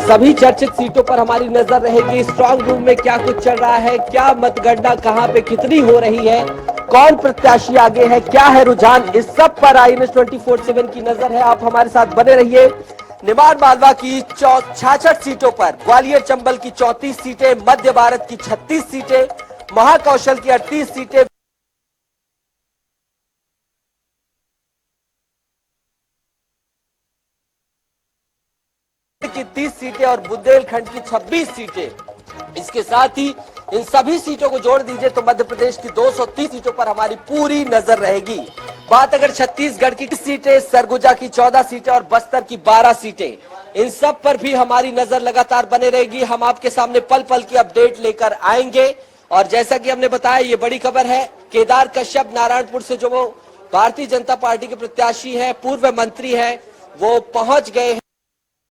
सभी चर्चित सीटों पर हमारी नजर रहेगी। स्ट्रांग रूम में क्या कुछ चल रहा है, क्या मतगणना कहां पे कितनी हो रही है, कौन प्रत्याशी आगे है, क्या है रुझान, इस सब पर INS 24/7 की नजर है। आप हमारे साथ बने रहिए। निमाड़ मालवा की 66 सीटों पर, ग्वालियर चंबल की 34 सीटें, मध्य भारत की 36 सीटें, महाकौशल की 38 सीटें, की 30 सीटें और बुंदेलखंड की 26 सीटें। इसके साथ ही इन सभी सीटों को जोड़ दीजिए तो मध्य प्रदेश की 230 सीटों पर हमारी पूरी नजर रहेगी। बात अगर छत्तीसगढ़ की सीटें, सरगुजा की 14 सीटें और बस्तर की 12 सीटें, इन सब पर भी हमारी नजर लगातार बने रहेगी। हम आपके सामने पल पल की अपडेट लेकर आएंगे। और जैसा कि हमने बताया, ये बड़ी खबर है, केदार कश्यप नारायणपुर से जो भारतीय जनता पार्टी के प्रत्याशी है, पूर्व मंत्री है, वो पहुंच गए हैं।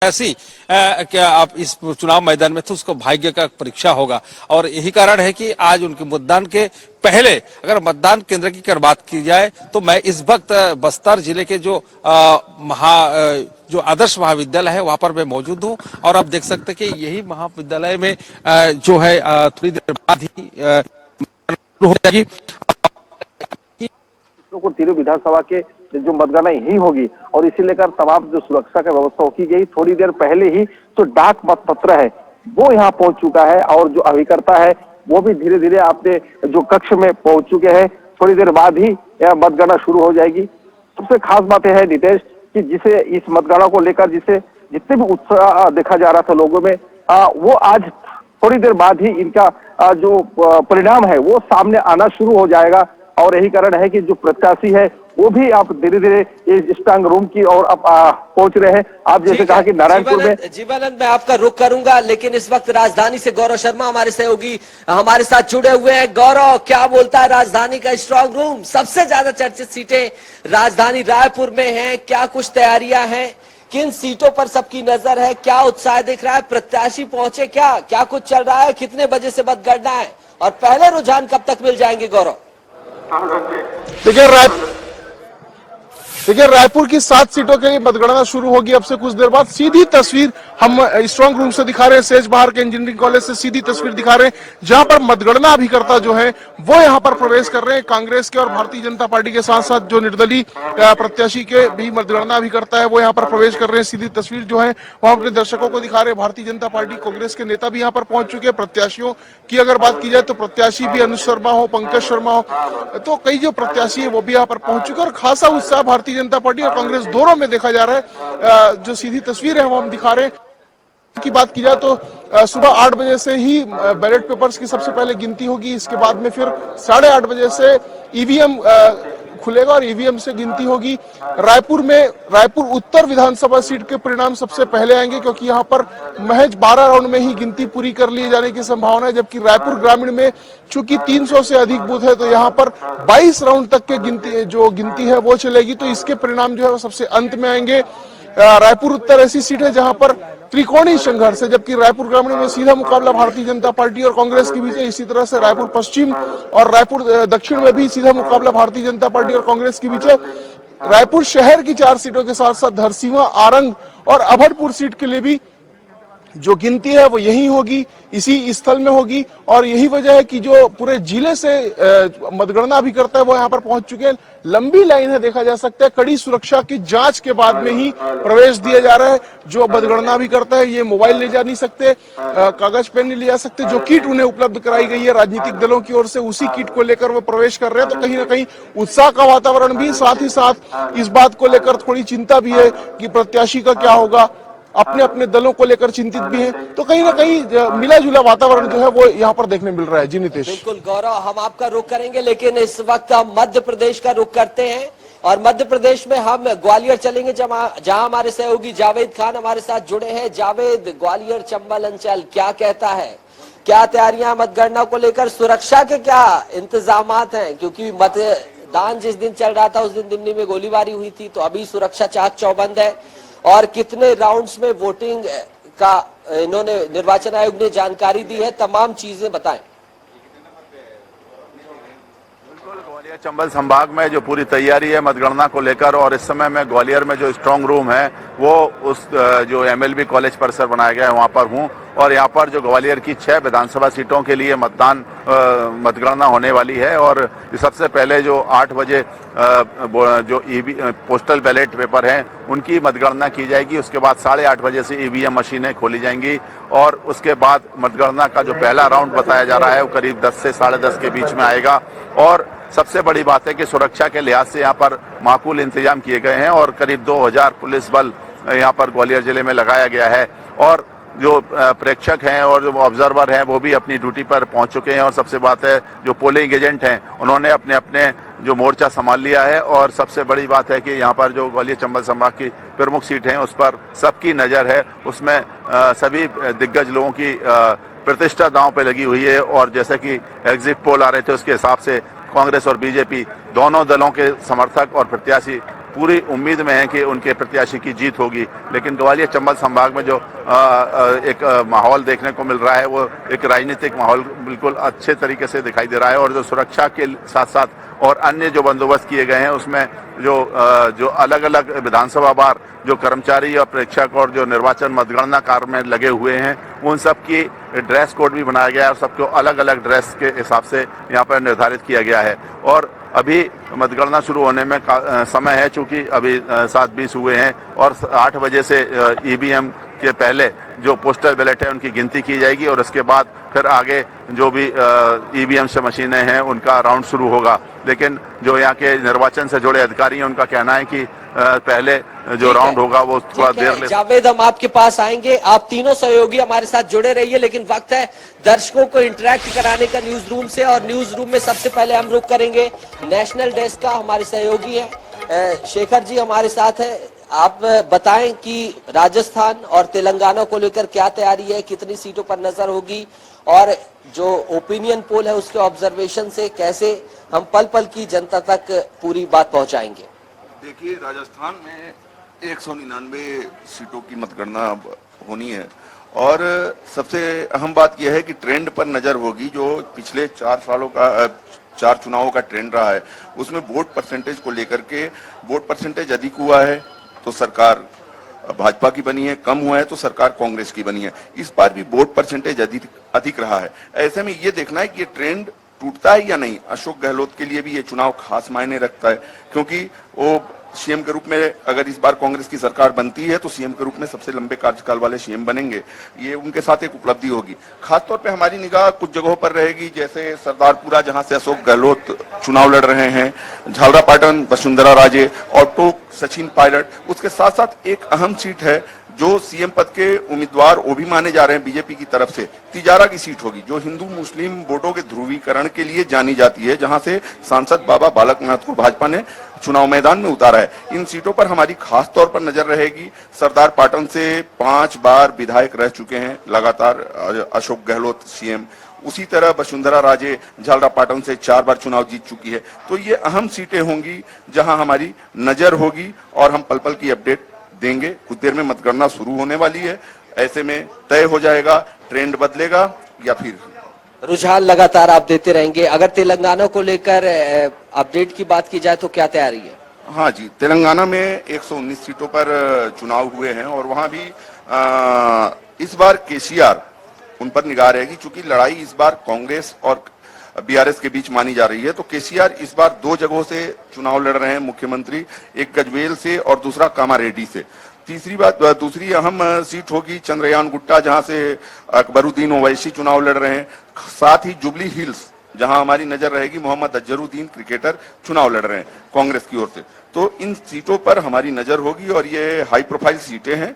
ऐसी क्या आप इस चुनाव मैदान में थे, उसको भाग्य का परीक्षा होगा और यही कारण है कि आज उनके मतदान के पहले अगर मतदान केंद्र की अगर बात की जाए तो मैं इस वक्त बस्तर जिले के जो जो आदर्श महाविद्यालय है वहां पर मैं मौजूद हूं और आप देख सकते हैं कि यही महाविद्यालय में जो है थोड़ी देर बाद ही हो जाएगी। को तीनों विधानसभा के जो मतगणना यही होगी और इसी लेकर तमाम जो सुरक्षा की व्यवस्था की गई। थोड़ी देर पहले ही जो डाक मतपत्र है वो यहाँ पहुंच चुका है और जो अभिकर्ता है वो भी धीरे धीरे अपने जो कक्ष में पहुंच चुके हैं। थोड़ी देर बाद ही यह मतगणना शुरू हो जाएगी। सबसे खास बात यह है नितेश कि जिसे इस मतगणना को लेकर जिसे जितने भी उत्साह देखा जा रहा था लोगों में, वो आज थोड़ी देर बाद ही इनका जो परिणाम है वो सामने आना शुरू हो जाएगा। और यही कारण है कि जो प्रत्याशी है वो भी आप धीरे धीरे इस स्ट्रांग रूम की ओर अब पहुंच रहे हैं। आप जैसे कहा कि नारायणपुर में जीवानंद, मैं आपका रुख करूंगा, लेकिन इस वक्त राजधानी से गौरव शर्मा हमारे सहयोगी हमारे साथ जुड़े हुए हैं। गौरव, क्या बोलता है राजधानी का स्ट्रांग रूम? सबसे ज्यादा चर्चित सीटें राजधानी रायपुर में हैं, क्या कुछ तैयारियां हैं, किन सीटों पर सबकी नजर है, क्या उत्साह दिख रहा है, प्रत्याशी पहुंचे क्या कुछ चल रहा है, कितने बजे से मतगणना है और पहले रुझान कब तक मिल जाएंगे? गौरव, देखिए रायपुर की 7 सीटों के लिए मतगणना शुरू होगी अब से कुछ देर बाद। सीधी तस्वीर हम स्ट्रांग रूम से दिखा रहे हैं, सेज बहार के इंजीनियरिंग कॉलेज से सीधी तस्वीर दिखा रहे हैं जहां पर मतगणना अभिकर्ता जो है वो यहां पर प्रवेश कर रहे हैं। कांग्रेस के और भारतीय जनता पार्टी के साथ साथ जो निर्दलीय प्रत्याशी के भी मतगणना अभिकर्ता है वो यहाँ पर प्रवेश कर रहे हैं। सीधी तस्वीर जो है वो अपने दर्शकों को दिखा रहे हैं। भारतीय जनता पार्टी, कांग्रेस के नेता भी यहाँ पर पहुंच चुके हैं। प्रत्याशियों की अगर बात की जाए तो प्रत्याशी भी अनुज शर्मा हो, पंकज शर्मा हो, तो कई जो प्रत्याशी है वो भी यहाँ पर पहुंच चुके हैं और खासा उत्साह भारतीय जनता पार्टी और कांग्रेस दोनों में देखा जा रहा है। जो सीधी तस्वीर है वो हम दिखा रहे हैं। की बात की जाए तो सुबह 8 बजे से ही बैलेट पेपर्स की सबसे पहले गिनती होगी। इसके बाद में फिर 8:30 बजे से ईवीएम खुलेगा और ईवीएम से गिनती होगी। रायपुर उत्तर विधानसभा सीट के परिणाम सबसे पहले आएंगे क्योंकि यहाँ पर महज 12 राउंड में ही गिनती पूरी कर लिए जाने की संभावना है, जबकि रायपुर ग्रामीण में चूंकि 300 से अधिक बूथ है तो यहाँ पर 22 राउंड तक के गिनती है वो चलेगी। तो इसके परिणाम जो है वो सबसे अंत में आएंगे। रायपुर उत्तर ऐसी सीट है जहां पर त्रिकोणीय संघर्ष है, जबकि रायपुर ग्रामीण में सीधा मुकाबला भारतीय जनता पार्टी और कांग्रेस के बीच है। इसी तरह से रायपुर पश्चिम और रायपुर दक्षिण में भी सीधा मुकाबला भारतीय जनता पार्टी और कांग्रेस के बीच है। रायपुर शहर की 4 सीटों के साथ साथ धरसींवा, आरंग और अभरपुर सीट के लिए भी जो गिनती है वो यही होगी, इसी स्थल में होगी। और यही वजह है कि जो पूरे जिले से मतगणना भी करता है वो यहाँ पर पहुंच चुके हैं। लंबी लाइन है, देखा जा सकता है। कड़ी सुरक्षा की जांच के बाद में ही प्रवेश दिया जा रहा है। जो मतगणना भी करता है ये मोबाइल ले जा नहीं सकते, कागज पेन नहीं ले जा सकते। जो किट उन्हें उपलब्ध कराई गई है राजनीतिक दलों की ओर से, उसी किट को लेकर वो प्रवेश कर रहे हैं। तो कहीं ना कहीं उत्साह का वातावरण भी, साथ ही साथ इस बात को लेकर थोड़ी चिंता भी है कि प्रत्याशी का क्या होगा। अपने अपने दलों को लेकर चिंतित भी हैं। तो कहीं ना कहीं मिला जुला वातावरण जो है वो यहाँ पर देखने मिल रहा है। जी नितेश। बिल्कुल गौरव, हम आपका रुख करेंगे, लेकिन इस वक्त हम मध्य प्रदेश का रुख करते हैं और मध्य प्रदेश में हम ग्वालियर चलेंगे जहां हमारे सहयोगी जावेद खान हमारे साथ जुड़े हैं। जावेद, ग्वालियर चंबल अंचल क्या कहता है, क्या तैयारियां मतगणना को लेकर, सुरक्षा के क्या इंतजाम हैं? क्योंकि मतदान जिस दिन चल रहा था उस दिन दिल्ली में गोलीबारी हुई थी, तो अभी सुरक्षा चाक चौबंद है। और कितने राउंड्स में वोटिंग का इन्होंने, निर्वाचन आयोग ने जानकारी दी है, तमाम चीजें बताएं। ग्वालियर चंबल संभाग में जो पूरी तैयारी है मतगणना को लेकर, और इस समय मैं ग्वालियर में जो स्ट्रांग रूम है वो उस जो एमएलबी कॉलेज परिसर बनाया गया है वहां पर हूं, और यहां पर जो ग्वालियर की 6 विधानसभा सीटों के लिए मतगणना होने वाली है। और सबसे पहले जो 8 बजे जो पोस्टल बैलेट पेपर हैं उनकी मतगणना की जाएगी। उसके बाद 8:30 बजे से ईवीएम मशीनें खोली जाएंगी, और उसके बाद मतगणना का जो पहला राउंड बताया जा रहा है वो करीब 10 से 10:30 के बीच में आएगा। और सबसे बड़ी बात है कि सुरक्षा के लिहाज से यहाँ पर माकूल इंतजाम किए गए हैं, और करीब 2000 पुलिस बल यहाँ पर ग्वालियर जिले में लगाया गया है। और जो प्रेक्षक हैं और जो ऑब्जर्वर हैं वो भी अपनी ड्यूटी पर पहुंच चुके हैं। और सबसे बात है जो पोलिंग एजेंट हैं उन्होंने अपने अपने जो मोर्चा संभाल लिया है। और सबसे बड़ी बात है कि यहाँ पर जो ग्वालियर चंबल संभाग की प्रमुख सीट हैं उस पर सबकी नजर है, उसमें सभी दिग्गज लोगों की प्रतिष्ठा दांव पे लगी हुई है। और जैसे कि एग्जिट पोल आ रहे थे उसके हिसाब से कांग्रेस और बीजेपी दोनों दलों के समर्थक और प्रत्याशी पूरी उम्मीद में है कि उनके प्रत्याशी की जीत होगी। लेकिन ग्वालियर चंबल संभाग में जो एक माहौल देखने को मिल रहा है वो एक राजनीतिक माहौल बिल्कुल अच्छे तरीके से दिखाई दे रहा है। और जो सुरक्षा के साथ साथ और अन्य जो बंदोबस्त किए गए हैं उसमें जो अलग अलग विधानसभा बार जो कर्मचारी और प्रेक्षक और जो निर्वाचन मतगणना कार्य में लगे हुए हैं उन सब की ड्रेस कोड भी बनाया गया है, और सबको अलग अलग ड्रेस के हिसाब से यहाँ पर निर्धारित किया गया है। और अभी मतगणना शुरू होने में समय है, चूंकि अभी 7:20 हुए हैं, और 8 बजे से ईवीएम के पहले जो पोस्टल बैलेट है उनकी गिनती की जाएगी, और उसके बाद फिर आगे जो भी ईवीएम से मशीनें हैं उनका राउंड शुरू होगा। लेकिन जो यहाँ के निर्वाचन से जुड़े अधिकारी हैं उनका कहना है कि पहले जो राउंड होगा वो थोड़ा देर ले। जावेद, हम आपके पास आएंगे, आप तीनों सहयोगी हमारे साथ जुड़े रहिए, लेकिन वक्त है दर्शकों को इंटरेक्ट कराने का न्यूज रूम से। और न्यूज रूम में सबसे पहले हम रुक करेंगे नेशनल डेस्क का, हमारे सहयोगी है शेखर जी हमारे साथ है। आप बताएं कि राजस्थान और तेलंगाना को लेकर क्या तैयारी है, कितनी सीटों पर नजर होगी, और जो ओपिनियन पोल है उसके ऑब्जर्वेशन से कैसे हम पल पल की जनता तक पूरी बात पहुंचाएंगे। देखिए, राजस्थान में 199 सीटों की मतगणना होनी है, और सबसे अहम बात यह है कि ट्रेंड पर नजर होगी। जो पिछले 4 चुनावों का ट्रेंड रहा है उसमें वोट परसेंटेज को लेकर के वोट परसेंटेज अधिक हुआ है तो सरकार भाजपा की बनी है, कम हुआ है तो सरकार कांग्रेस की बनी है। इस बार भी वोट परसेंटेज अधिक रहा है। ऐसे में ये देखना है कि ये ट्रेंड टूटता है या नहीं। अशोक गहलोत के लिए भी ये चुनाव खास मायने रखता है, क्योंकि वो सीएम के रूप में अगर इस बार कांग्रेस की सरकार बनती है तो सीएम के रूप में सबसे लंबे कार्यकाल वाले सीएम बनेंगे। ये उनके साथ एक उपलब्धि होगी। खासतौर पे हमारी निगाह कुछ जगहों पर रहेगी, जैसे सरदारपुरा जहां से अशोक गहलोत चुनाव लड़ रहे हैं, झालरापाटन वसुंधरा राजे और टोंक सचिन पायलट। उसके साथ साथ एक अहम सीट है जो सीएम पद के उम्मीदवार वो भी माने जा रहे हैं बीजेपी की तरफ से, तिजारा की सीट होगी, जो हिंदू मुस्लिम वोटों के ध्रुवीकरण के लिए जानी जाती है, जहां से सांसद बाबा बालकनाथ को भाजपा ने चुनाव मैदान में उतारा है। इन सीटों पर हमारी खास तौर पर नजर रहेगी। सरदार पाटन से 5 बार विधायक रह चुके हैं लगातार अशोक गहलोत सीएम। उसी तरह वसुंधरा राजे झालरापाटन से 4 बार चुनाव जीत चुकी है। तो ये अहम सीटें होंगी जहां हमारी नजर होगी, और हम पल पल की अपडेट देंगे। कुछ देर में मतगणना शुरू होने वाली है, ऐसे में तय हो जाएगा ट्रेंड बदलेगा या फिर रुझान लगातार आप देते रहेंगे। अगर तेलंगाना को लेकर अपडेट की बात की जाए तो क्या तैयारी है? हाँ जी, तेलंगाना में 119 सीटों पर चुनाव हुए हैं, और वहां भी इस बार केसीआर उन पर निगाह रहेगी, क्योंकि लड़ाई इस बार कांग्रेस और बीआरएस के बीच मानी जा रही है। तो केसीआर इस बार 2 जगहों से चुनाव लड़ रहे हैं मुख्यमंत्री, एक गजवेल से और दूसरा कामारेड्डी से। दूसरी अहम सीट होगी चंद्रयान गुट्टा, जहां से अकबरुद्दीन ओवैसी चुनाव लड़ रहे हैं। साथ ही जुबली हिल्स, जहां हमारी नजर रहेगी, मोहम्मद अजहरुद्दीन क्रिकेटर चुनाव लड़ रहे हैं कांग्रेस की ओर से। तो इन सीटों पर हमारी नजर होगी, और ये हाई प्रोफाइल सीटें हैं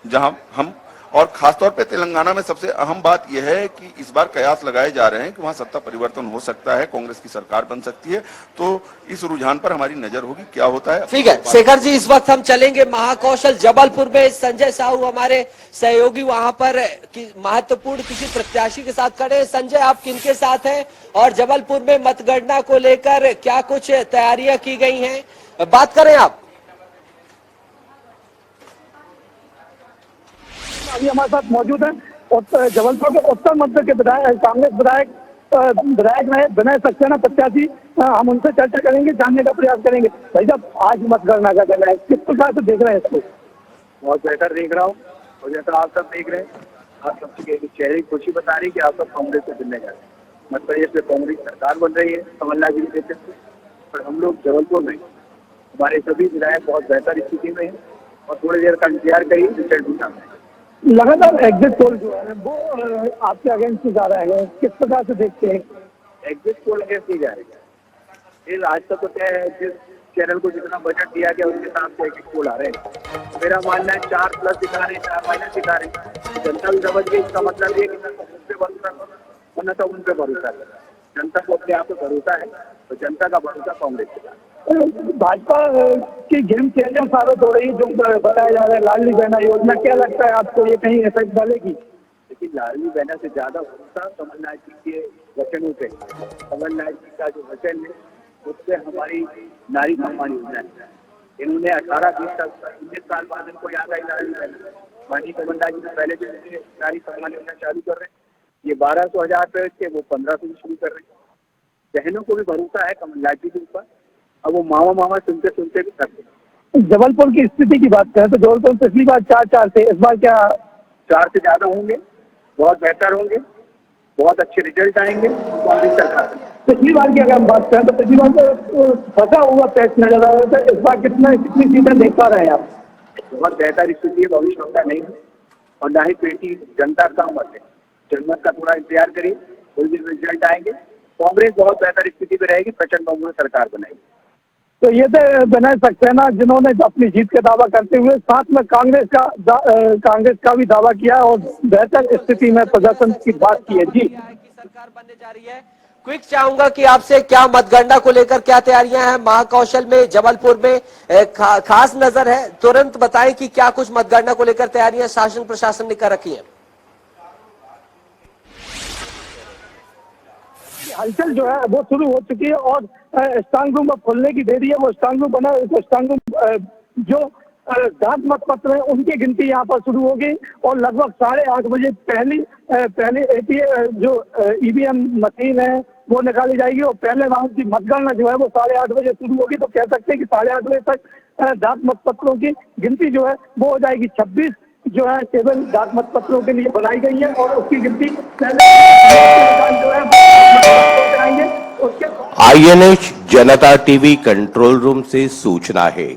जहां हम, और खासतौर पे तेलंगाना में सबसे अहम बात यह है कि इस बार कयास लगाए जा रहे हैं कि वहां सत्ता परिवर्तन हो सकता है, कांग्रेस की सरकार बन सकती है। तो इस रुझान पर हमारी नजर होगी, क्या होता है। ठीक है शेखर जी, इस वक्त हम चलेंगे महाकौशल जबलपुर में। संजय साहू हमारे सहयोगी वहां पर महत्वपूर्ण किसी प्रत्याशी के साथ खड़े हैं। संजय, आप किनके साथ हैं, और जबलपुर में मतगणना को लेकर क्या कुछ तैयारियां की गई हैं, बात करें आप। अभी हमारे साथ मौजूद है जबलपुर के उत्तर मध्य के विधायक, कांग्रेस विधायक रहे विनय सक्सेना प्रत्याशी हम उनसे चर्चा करेंगे, जानने का प्रयास करेंगे। भाई साहब, आज मतगणना का दिन है, किस प्रकार से देख रहे हैं इसको? बहुत बेहतर देख रहा हूँ, और जैसा आप सब देख रहे हैं, आप सबके चेहरे की खुशी बता रही कि आप सब कांग्रेस से जुड़ने जा रहे हैं। मध्य प्रदेश में कांग्रेस सरकार बन रही है कमलनाथ जी के नेतृत्व में, और हम लोग जबलपुर में हमारे सभी विधायक बहुत बेहतर स्थिति में हैं, और थोड़ी देर का इंतजार करिए, रिजल्ट भी सामने आएगा। लगातार एग्जिट पोल जो है वो आपके अगेंस्ट जा रहे हैं, किस प्रकार से देखते हैं? एग्जिट पोल अगेंस्ट नहीं जा रही है, ये आज तक तो क्या है, जिस चैनल को जितना बजट दिया गया उसके हिसाब से एग्जिट पोल आ रहे हैं। मेरा मानना है 4+ दिखा रहे हैं, 4- दिखा रहे हैं। जनता भी समझ गई, इसका मतलब ये कि मैं उन पे भरोसा करूँ, वरना तो उन पे भरोसा करें। जनता को अपने आप पे भरोसा है, तो जनता का भरोसा कांग्रेस के साथ। भाजपा की गेम चेंजर साबित हो रही है जो बताया जा रहा है लाडली बहना योजना, क्या लगता है आपको ये कहीं इफेक्ट डालेगी? लेकिन लाडली बहना से ज्यादा भरोसा कमलनाथ जी के वचनों पे। कमलनाथ जी का जो वचन है उससे हमारी नारी सम्मान योजना है। इन्होंने 19 साल बाद इनको याद आई लाडली बहना। माननीय कमलनाथ जी ने पहले जो नारी सम्मान योजना चालू कर रहे हैं, ये 1200 रुपए थे, वो 1500 शुरू कर रहे हैं। बहनों को भी भरोसा है कमलनाथ जी के ऊपर, अब वो मामा सुनते सुनते भी थक गए। जबलपुर की स्थिति की बात करें तो जबलपुर पिछली बार 4-4 थे, इस बार क्या 4 से ज्यादा होंगे, बहुत बेहतर होंगे, बहुत अच्छे रिजल्ट आएंगे कांग्रेस सरकार। पिछली बार की अगर हम बात करें तो पिछली बार तो फंसा हुआ पैच नजर आ रहा था, इस बार कितनी सीटें देख पा रहे हैं आप? बहुत बेहतर स्थिति है, भविष्य नहीं है, और ना ही पेटी जनता का मत है। जनमत का थोड़ा इंतजार करिए, कुछ दिन रिजल्ट आएंगे, कांग्रेस बहुत बेहतर स्थिति में रहेगी, प्रचंड बहुमत सरकार बनाएगी। तो ये तो विनय सक्सेना जिन्होंने अपनी जीत का दावा करते हुए साथ में कांग्रेस का भी दावा किया और बेहतर स्थिति में प्रदर्शन की बात की है। जी, सरकार बनने जा रही है। क्विक चाहूंगा कि आपसे क्या मतगणना को लेकर क्या तैयारियां हैं महाकौशल में, जबलपुर में खास नजर है, तुरंत बताएं कि क्या कुछ मतगणना को लेकर तैयारियां शासन प्रशासन ने कर रखी है? हलचल जो है वो शुरू हो चुकी है और स्ट्रांग रूम अब खुलने की देरी है। वो स्ट्रांग रूम बना, स्ट्रांग रूम जो डाक मत पत्र है उनकी गिनती यहाँ पर शुरू होगी और लगभग 8:30 बजे पहले एटीएम जो ईवीएम मशीन है वो निकाली जाएगी और पहले राउंड की मतगणना जो है वो 8:30 बजे शुरू होगी। तो कह सकते हैं कि 8:30 बजे तक डाक मत पत्रों की गिनती जो है वो हो जाएगी। 26 जो है केवल डाक मत पत्रों के लिए बनाई गई है और उसकी गिनती पहले जो है कराएंगे। उसके INH जनता टीवी कंट्रोल रूम से सूचना है,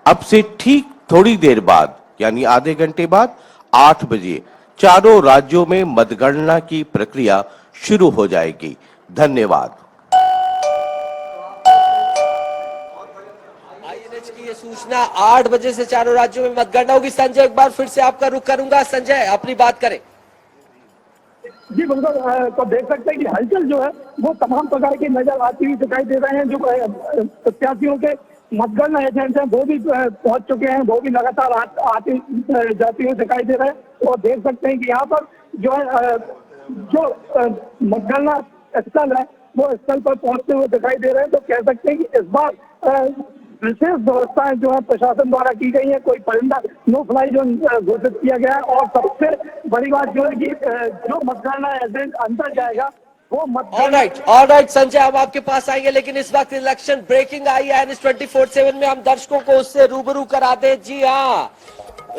अब से ठीक थोड़ी देर बाद यानी आधे घंटे बाद 8 बजे चारों राज्यों में मतगणना की प्रक्रिया शुरू हो जाएगी। धन्यवाद। INH की ये सूचना 8 बजे से चारों राज्यों में मतगणना होगी। संजय, एक बार फिर से आपका रुख करूंगा। संजय, अपनी बात करें। जी बिल्कुल, तो देख सकते हैं कि हलचल जो है वो तमाम प्रकार की नजर आती हुई दिखाई दे रहे हैं। जो प्रत्याशियों के मतगणना एजेंट हैं वो भी पहुंच चुके हैं, वो भी लगातार आते जाते हुए दिखाई दे रहे हैं। और देख सकते हैं कि यहाँ पर जो है जो मतगणना स्थल है वो स्थल पर पहुंचते हुए दिखाई दे रहे हैं। तो कह सकते हैं कि इस बार विशेष व्यवस्थाएं जो है प्रशासन द्वारा की गई है। कोई परिंदा नो फ्लाई जोन घोषित किया गया है और सबसे बड़ी बात जो है कि जो मतगणना एजेंट अंदर जाएगा वो ऑलराइट संजय, हम आपके पास आएंगे, लेकिन इस वक्त इलेक्शन ब्रेकिंग आई है NH 24/7 में। हम दर्शकों को उससे रूबरू करा दें। जी हाँ,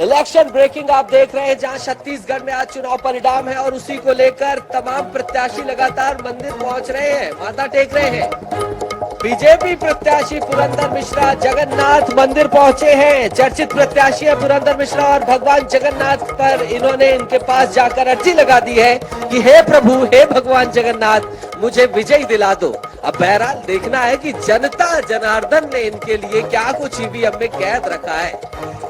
इलेक्शन ब्रेकिंग आप देख रहे हैं, जहां छत्तीसगढ़ में आज चुनाव परिणाम है और उसी को लेकर तमाम प्रत्याशी लगातार मंदिर पहुंच रहे हैं, माथा टेक रहे हैं। बीजेपी प्रत्याशी पुरंदर मिश्रा जगन्नाथ मंदिर पहुंचे हैं। चर्चित प्रत्याशी है पुरंदर मिश्रा और भगवान जगन्नाथ पर इन्होंने इनके पास जाकर अर्जी लगा दी है कि हे प्रभु, हे भगवान जगन्नाथ, मुझे विजय दिला दो। अब बहरहाल देखना है कि जनता जनार्दन ने इनके लिए क्या कुछ ईवीएम में कैद रखा है।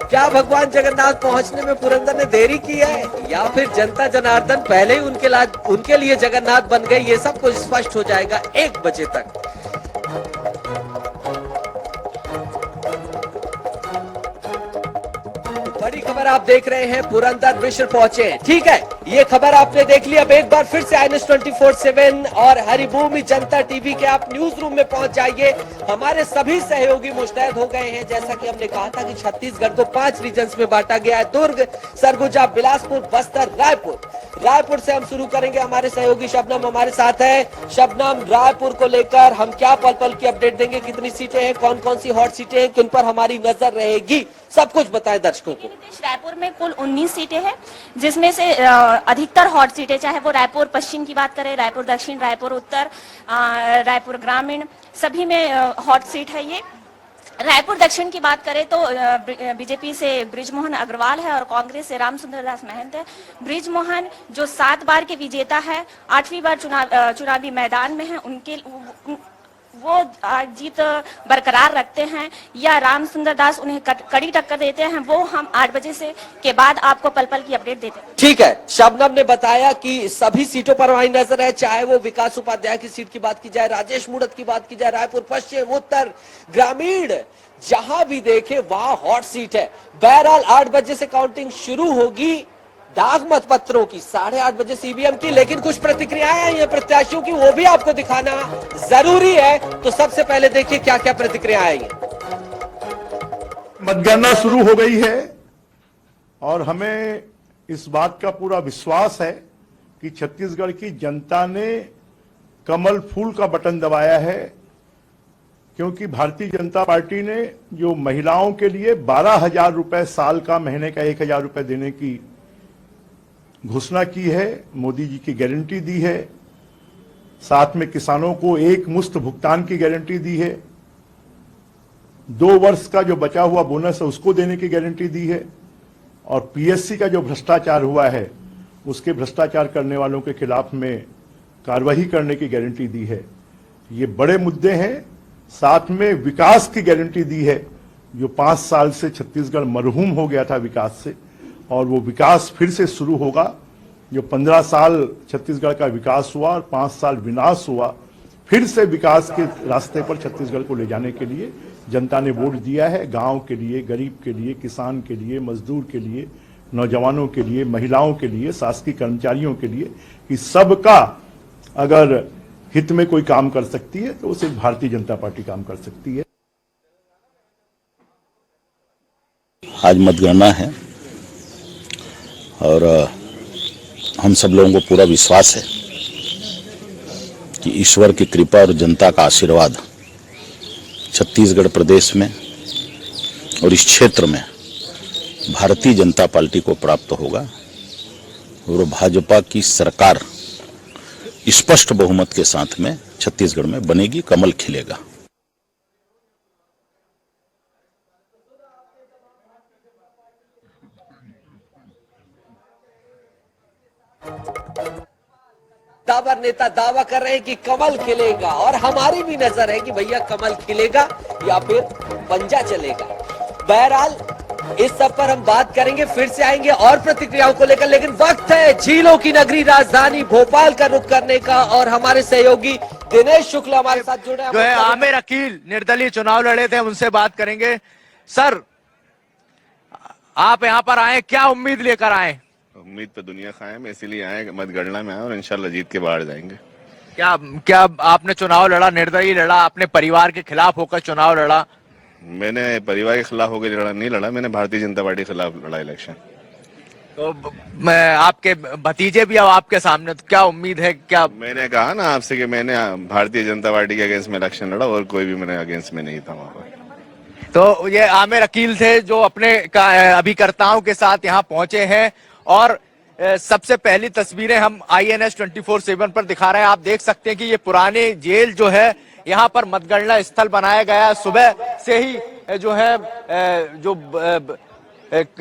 क्या भगवान जगन्नाथ पहुंचने में पुरंदर ने देरी की है या फिर जनता जनार्दन पहले ही उनके लिए जगन्नाथ बन गए? ये सब कुछ स्पष्ट हो जाएगा 1 बजे तक। बड़ी खबर आप देख रहे हैं, पुरंदर मिश्र पहुंचे। ठीक है, ये खबर आपने देख ली। अब एक बार फिर से INS 24/7 और हरिभूमि जनता टीवी के आप न्यूज रूम में पहुंच जाइए। हमारे सभी सहयोगी मुस्तैद हो गए हैं। जैसा कि हमने कहा था कि छत्तीसगढ़ को 5 रीजन्स में बांटा गया है, दुर्ग, सरगुजा, बिलासपुर, बस्तर, रायपुर से हम शुरू करेंगे। हमारे सहयोगी शबनम हमारे साथ है। शबनम, रायपुर को लेकर हम क्या पल पल की अपडेट देंगे? कितनी सीटें हैं, कौन कौन सी हॉट सीटें हैं, किन पर हमारी नजर रहेगी, सब कुछ बताएं दर्शकों को। रायपुर में कुल 19 सीटें हैं, जिसमें से अधिकतर हॉट सीटें, चाहे वो रायपुर पश्चिम की बात करें, रायपुर दक्षिण, रायपुर उत्तर, रायपुर ग्रामीण, सभी में हॉट सीट है। ये रायपुर दक्षिण की बात करें तो बीजेपी से बृजमोहन अग्रवाल है और कांग्रेस से रामसुंदर दास महंत है। बृजमोहन जो 7 बार के विजेता है, 8वीं बार चुनावी मैदान में है, उनके वो जीत बरकरार रखते हैं या रामसुंदर दास उन्हें कड़ी टक्कर देते हैं, वो हम 8 बजे से के बाद आपको पल पल की अपडेट देते हैं। ठीक है, शबनम ने बताया कि सभी सीटों पर हमारी नजर है, चाहे वो विकास उपाध्याय की सीट की बात की जाए, राजेश मूणत की बात की जाए, रायपुर पश्चिम, उत्तर, ग्रामीण, जहां भी देखे वहां हॉट सीट है। बहरहाल 8 बजे से काउंटिंग शुरू होगी डाक मत पत्रों की, 8:30 बजे CBM की, लेकिन कुछ प्रतिक्रियाएं आई हैं प्रत्याशियों की, वो भी आपको दिखाना जरूरी है। तो सबसे पहले देखिए क्या क्या प्रतिक्रियाएं आई हैं। मतगणना शुरू हो गई है और हमें इस बात का पूरा विश्वास है कि छत्तीसगढ़ की जनता ने कमल फूल का बटन दबाया है, क्योंकि भारतीय जनता पार्टी ने जो महिलाओं के लिए 12,000 रुपए साल का, महीने का 1,000 रुपए देने की घोषणा की है, मोदी जी की गारंटी दी है, साथ में किसानों को एक मुश्त भुगतान की गारंटी दी है, 2 वर्ष का जो बचा हुआ बोनस है उसको देने की गारंटी दी है, और PSC का जो भ्रष्टाचार हुआ है उसके भ्रष्टाचार करने वालों के खिलाफ में कार्रवाई करने की गारंटी दी है। ये बड़े मुद्दे हैं। साथ में विकास की गारंटी दी है, जो 5 साल से छत्तीसगढ़ मरहूम हो गया था विकास से, और वो विकास फिर से शुरू होगा। जो 15 साल छत्तीसगढ़ का विकास हुआ और 5 साल विनाश हुआ, फिर से विकास के रास्ते पर छत्तीसगढ़ को ले जाने के लिए जनता ने वोट दिया है। गांव के लिए, गरीब के लिए, किसान के लिए, मजदूर के लिए, नौजवानों के लिए, महिलाओं के लिए, शासकीय कर्मचारियों के लिए, कि सबका अगर हित में कोई काम कर सकती है तो सिर्फ भारतीय जनता पार्टी काम कर सकती है। आज मतगणना है और हम सब लोगों को पूरा विश्वास है कि ईश्वर की कृपा और जनता का आशीर्वाद छत्तीसगढ़ प्रदेश में और इस क्षेत्र में भारतीय जनता पार्टी को प्राप्त होगा और भाजपा की सरकार स्पष्ट बहुमत के साथ में छत्तीसगढ़ में बनेगी, कमल खिलेगा। दावर नेता दावा कर रहे हैं कि कमल खिलेगा, और हमारी भी नजर है कि भैया कमल खिलेगा या फिर पंजा चलेगा। बहरहाल इस सब पर हम बात करेंगे, फिर से आएंगे और प्रतिक्रियाओं को लेकर, लेकिन वक्त है झीलों की नगरी राजधानी भोपाल का रुख करने का, और हमारे सहयोगी दिनेश शुक्ल हमारे साथ जुड़े हैं। जो है आमिर अकील निर्दलीय चुनाव लड़े थे, उनसे बात करेंगे। सर, आप यहाँ पर आए, क्या उम्मीद लेकर आए? उम्मीद पे दुनिया कायम है, इसीलिए आए, मतगणना में आए और इंशाल्लाह जीत के बाहर जाएंगे। क्या आपने चुनाव लड़ा, निर्दलीय लड़ा, अपने परिवार के खिलाफ होकर चुनाव लड़ा? मैंने परिवार के खिलाफ होकर नहीं लड़ा, मैंने भारतीय जनता पार्टी के खिलाफ लड़ा इलेक्शन। तो आपके भतीजे भी अब आपके सामने, तो क्या उम्मीद है? क्या मैंने कहा ना आपसे कि मैंने भारतीय जनता पार्टी के अगेंस्ट में इलेक्शन लड़ा और कोई भी मेरे अगेंस्ट में नहीं था वहां पर। तो ये आमिर अकील थे जो अपने अभिकर्ताओं के साथ यहाँ पहुंचे हैं, और सबसे पहली तस्वीरें हम INS 24/7 पर दिखा रहे हैं। आप देख सकते हैं कि ये पुराने जेल जो है, यहाँ पर मतगणना स्थल बनाया गया है। सुबह से ही जो है जो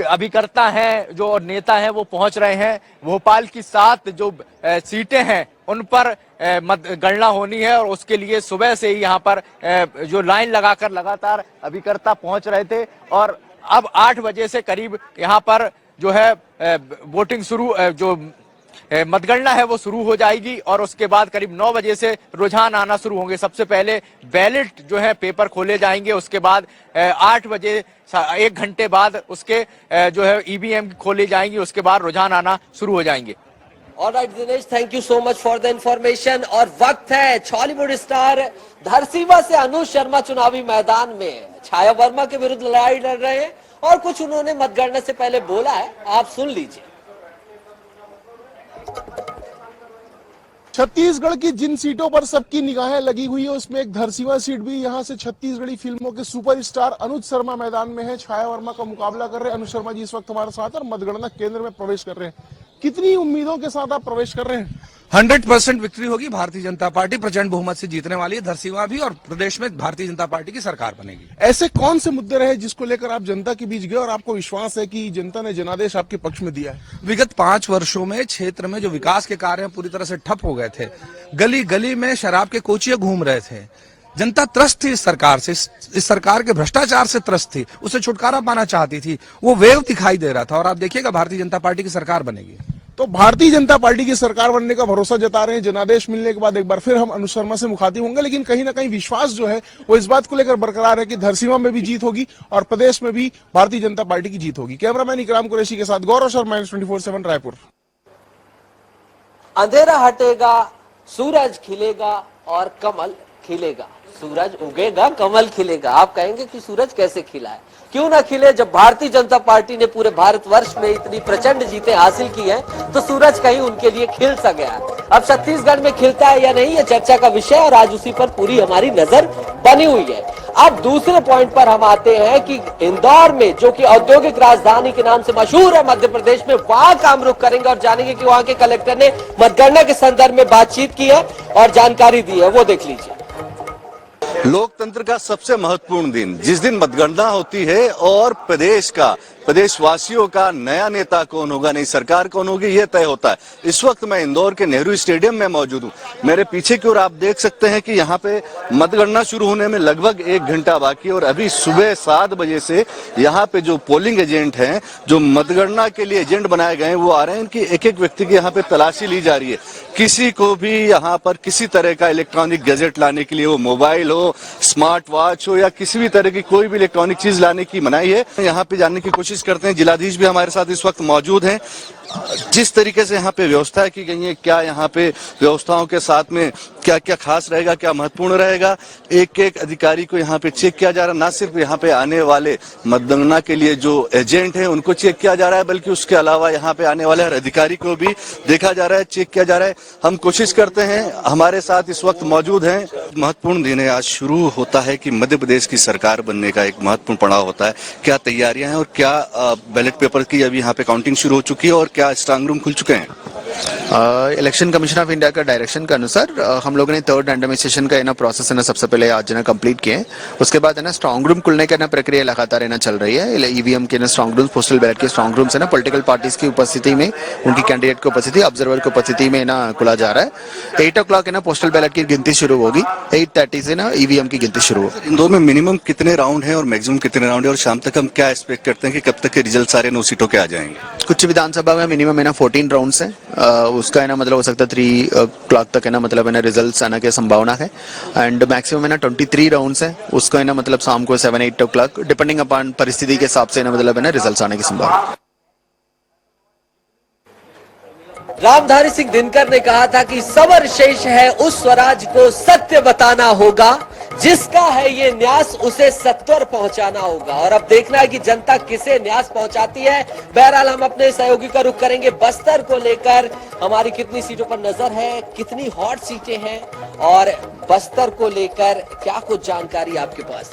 अभिकर्ता हैं, जो नेता हैं, वो पहुंच रहे हैं। भोपाल की 7 जो सीटें हैं उन पर मतगणना होनी है, और उसके लिए सुबह से ही यहाँ पर जो लाइन लगाकर लगातार अभिकर्ता पहुंच रहे थे, और अब 8 बजे से करीब यहाँ पर जो है वोटिंग शुरू, जो मतगणना है वो शुरू हो जाएगी, और उसके बाद करीब 9 बजे से रुझान आना शुरू होंगे। सबसे पहले बैलेट जो है पेपर खोले जाएंगे, उसके बाद 8 बजे 1 घंटे बाद उसके जो है EVM खोले जाएंगे, उसके बाद रुझान आना शुरू हो जाएंगे। Alright Dinesh, thank you so much for the information. और वक्त है बॉलीवुड स्टार धरसीवा से अनुज शर्मा चुनावी मैदान में छाया वर्मा के विरुद्ध लड़ाई लड़ रहे हैं और कुछ उन्होंने मतगणना से पहले बोला है, आप सुन लीजिए। छत्तीसगढ़ की जिन सीटों पर सबकी निगाहें लगी हुई है उसमें एक धरसीवा सीट भी, यहां से छत्तीसगढ़ी फिल्मों के सुपरस्टार अनुज शर्मा मैदान में है। छाया वर्मा का मुकाबला कर रहे हैं। अनुज शर्मा जी इस वक्त हमारे साथ और मतगणना केंद्र में प्रवेश कर रहे हैं। कितनी उम्मीदों के साथ आप प्रवेश कर रहे हैं? 100% विक्ट्री होगी। भारतीय जनता पार्टी प्रचंड बहुमत से जीतने वाली है धरसीवा भी, और प्रदेश में भारतीय जनता पार्टी की सरकार बनेगी। ऐसे कौन से मुद्दे रहे जिसको लेकर आप जनता के बीच गए और आपको विश्वास है कि जनता ने जनादेश आपके पक्ष में दिया है? विगत 5 वर्षों में क्षेत्र में जो विकास के कार्य हैं पूरी तरह से ठप हो गए थे। गली गली में शराब के कोचिए घूम रहे थे। जनता त्रस्त थी इस सरकार से, इस सरकार के भ्रष्टाचार से त्रस्त थी, उसे छुटकारा पाना चाहती थी। वो वेव दिखाई दे रहा था और आप देखिएगा भारतीय जनता पार्टी की सरकार बनेगी। तो भारतीय जनता पार्टी की सरकार बनने का भरोसा जता रहे हैं। जनादेश मिलने के बाद एक बार फिर हम अनुज शर्मा से मुखातिब होंगे, लेकिन कहीं ना कहीं विश्वास जो है वो इस बात को लेकर बरकरार है कि धरसीवा में भी जीत होगी और प्रदेश में भी भारतीय जनता पार्टी की जीत होगी। कैमरामैन इकराम कुरैशी के साथ गौरव शर्मा, 24/7 रायपुर। अंधेरा हटेगा, सूरज खिलेगा और कमल खिलेगा। सूरज उगेगा, कमल खिलेगा। आप कहेंगे कि सूरज कैसे खिला है? क्यों ना खिले? जब भारतीय जनता पार्टी ने पूरे भारतवर्ष में इतनी प्रचंड जीतें हासिल की हैं, तो सूरज कहीं उनके लिए खिल सा गया। अब छत्तीसगढ़ में खिलता है या नहीं, ये चर्चा का विषय और आज उसी पर पूरी हमारी नजर बनी हुई है। अब दूसरे पॉइंट पर हम आते हैं कि इंदौर में, जो कि औद्योगिक राजधानी के नाम से मशहूर है मध्य प्रदेश में, वहां का हम रुख करेंगे और जानेंगे कि वहां के कलेक्टर ने मतगणना के संदर्भ में बातचीत की है और जानकारी दी है। वो देख लीजिए। लोकतंत्र का सबसे महत्वपूर्ण दिन, जिस दिन मतगणना होती है और प्रदेशवासियों का नया नेता कौन होगा, नई सरकार कौन होगी, यह तय होता है। इस वक्त मैं इंदौर के नेहरू स्टेडियम में मौजूद हूं। मेरे पीछे की ओर आप देख सकते हैं कि यहाँ पे मतगणना शुरू होने में लगभग 1 घंटा बाकी, और अभी सुबह 7 बजे से यहाँ पे जो पोलिंग एजेंट हैं, जो मतगणना के लिए एजेंट बनाए गए हैं, वो आ रहे हैं। इनकी एक एक व्यक्ति की यहाँ पे तलाशी ली जा रही है। किसी को भी यहाँ पर किसी तरह का इलेक्ट्रॉनिक गैजेट लाने के लिए, वो मोबाइल हो, स्मार्ट वॉच हो या किसी भी तरह की कोई भी इलेक्ट्रॉनिक चीज लाने की मनाही है। यहाँ पे जानने की कोशिश करते हैं। जिलाधीश भी हमारे साथ इस वक्त मौजूद हैं। जिस तरीके से यहाँ पे व्यवस्था की गई है, क्या यहाँ पे व्यवस्थाओं के साथ में क्या क्या खास रहेगा, क्या महत्वपूर्ण रहेगा, एक एक अधिकारी को यहाँ पे चेक किया जा रहा है। ना सिर्फ यहाँ पे आने वाले मतगणना के लिए जो एजेंट हैं उनको चेक किया जा रहा है, बल्कि उसके अलावा यहाँ पे आने वाले हर अधिकारी को भी देखा जा रहा है, चेक किया जा रहा है। हम कोशिश करते हैं, हमारे साथ इस वक्त मौजूद हैं। महत्वपूर्ण दिन है, आज शुरू होता है कि मध्य प्रदेश की सरकार बनने का एक महत्वपूर्ण पड़ाव होता है। क्या तैयारियां हैं और क्या बैलेट पेपर की अभी यहाँ पे काउंटिंग शुरू हो चुकी है और क्या स्ट्रांग रूम खुल चुके हैं? इलेक्शन कमीशन ऑफ इंडिया का डायरेक्शन के अनुसार हम लोगों ने 3rd रैंडमाइजेशन का प्रोसेस है ना सबसे पहले आज ना कंप्लीट किए। उसके बाद है ना स्ट्रांग रूम खुलने का ना प्रक्रिया लगातार है ना चल रही है। ईवीएम के ना स्ट्रांग रूम, पोस्टल बैलेट के स्ट्रांग रूम्स है ना पॉलिटिकल पार्टीज की उपस्थिति में, उनकी कैंडिडेट की उपस्थिति, ऑब्जर्वर की उपस्थिति में ना खुला जा रहा है। 8 o'clock है ना पोस्टल बैलेट की गिनती शुरू होगी, 8:30 से ना ईवीएम की गिनती शुरू होगी। इंदौर में मिनिमम कितने राउंड है और मैक्सिमम कितने राउंड है, और शाम तक हम क्या एक्सपेक्ट करते हैं कि कब तक के रिजल्ट सारे 9 सीटों के आ जाएंगे? कुछ विधानसभा में मिनिमम है ना 14 राउंड्स है, उसका है ना मतलब हो सकता है 3 o'clock तक है ना मतलब है ना रिजल्ट्स आने की संभावना है। एंड मैक्सिमम है ना 23 राउंड्स है, उसका है ना मतलब शाम को 7-8 o'clock डिपेंडिंग अपॉन परिस्थिति के हिसाब से ना मतलब है ना रिजल्ट्स आने की संभावना। रामधारी सिंह दिनकर ने कहा था कि सबर शेष है उस स्वराज को सत्य बताना होगा, जिसका है ये न्यास उसे सत्वर पहुंचाना होगा। और अब देखना है कि जनता किसे न्यास पहुंचाती है। बहरहाल हम अपने सहयोगी का रुख करेंगे बस्तर को लेकर। हमारी कितनी सीटों पर नजर है, कितनी हॉट सीटें हैं और बस्तर को लेकर क्या कुछ जानकारी आपके पास?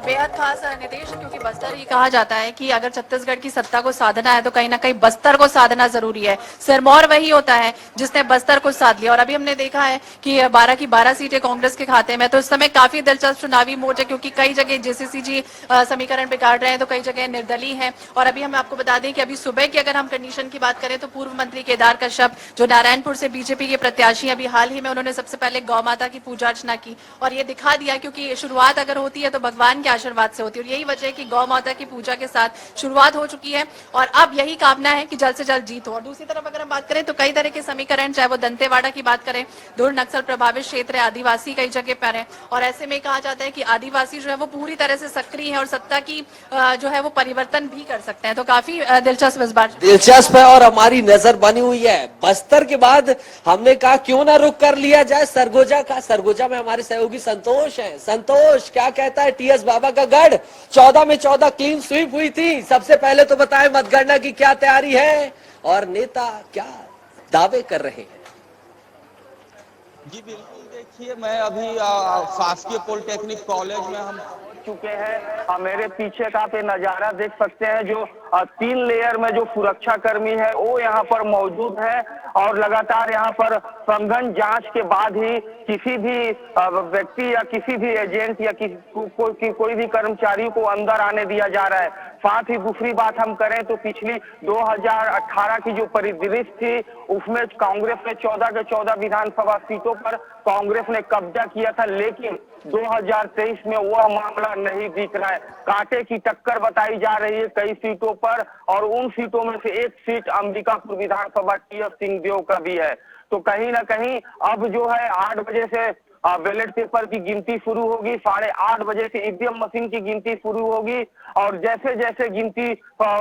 बेहद खास निदेश, क्योंकि बस्तर ये कहा जाता है कि अगर छत्तीसगढ़ की सत्ता को साधना है तो कहीं ना कहीं बस्तर को साधना जरूरी है। सिरमौर वही होता है जिसने बस्तर को साध लिया। और अभी हमने देखा है कि 12 की 12 सीटें कांग्रेस के खाते में, तो इस समय काफी दिलचस्प चुनावी मोर्चा, क्योंकि कई जगह जेसीसी जी समीकरण बिगाड़ रहे हैं तो कई जगह निर्दलीय हैं। और अभी हम आपको बता दें कि अभी सुबह की अगर हम कंडीशन की बात करें तो पूर्व मंत्री केदार कश्यप, जो नारायणपुर से बीजेपी के प्रत्याशी, अभी हाल ही में उन्होंने सबसे पहले गौ माता की पूजा अर्चना की और ये दिखा दिया, क्योंकि शुरुआत अगर होती है तो भगवान के आशीर्वाद से होती है। और यही वजह है कि गौ माता की पूजा के साथ शुरुआत हो चुकी है और अब यही कामना है कि जल्द से जल्द जीत हो। और दूसरी तरफ अगर हम बात करें तो कई तरह के समीकरण, चाहे वो दंतेवाड़ा की बात करें, दूर नक्सल प्रभावित क्षेत्र है, आदिवासी कई जगह पर है, और ऐसे में कहा जाता है कि आदिवासी जो है वो पूरी तरह से सक्रिय है और सत्ता की जो है वो परिवर्तन भी कर सकते हैं। तो काफी दिलचस्प इस बार दिलचस्प है और हमारी नजर बनी हुई है। बस्तर के बाद हमने कहा क्यों ना रुक कर लिया जाए सरगोजा का। सरगोजा में हमारे सहयोगी संतोष है। संतोष, क्या कहता है टीएस बाबा का गढ़? 14 में 14 क्लीन स्वीप हुई थी। सबसे पहले तो बताएं मतगणना की क्या तैयारी है और नेता क्या दावे कर रहे हैं। जी बिल्कुल, देखिए मैं अभी शासकीय पॉलिटेक्निक कॉलेज में हम चुके हैं। मेरे पीछे का आप ये नजारा देख सकते हैं, जो 3 लेयर में जो सुरक्षा कर्मी है वो यहाँ पर मौजूद है और लगातार यहाँ पर संघन जांच के बाद ही किसी भी व्यक्ति या किसी भी एजेंट या कोई भी कर्मचारी को अंदर आने दिया जा रहा है। साथ ही दूसरी बात हम करें तो पिछली 2018 की जो परिदृश्य थी उसमें कांग्रेस ने 14 के 14 विधानसभा सीटों पर कांग्रेस ने कब्जा किया था, लेकिन 2023 में वह मामला नहीं दिख रहा है। कांटे की टक्कर बताई जा रही है कई सीटों पर और उन सीटों में से एक सीट अंबिकापुर विधानसभा टीएस सिंहदेव का भी है। तो कहीं ना कहीं अब जो है 8 बजे से बैलेट पेपर की गिनती शुरू होगी, 8:30 बजे से ईवीएम मशीन की गिनती शुरू होगी और जैसे जैसे गिनती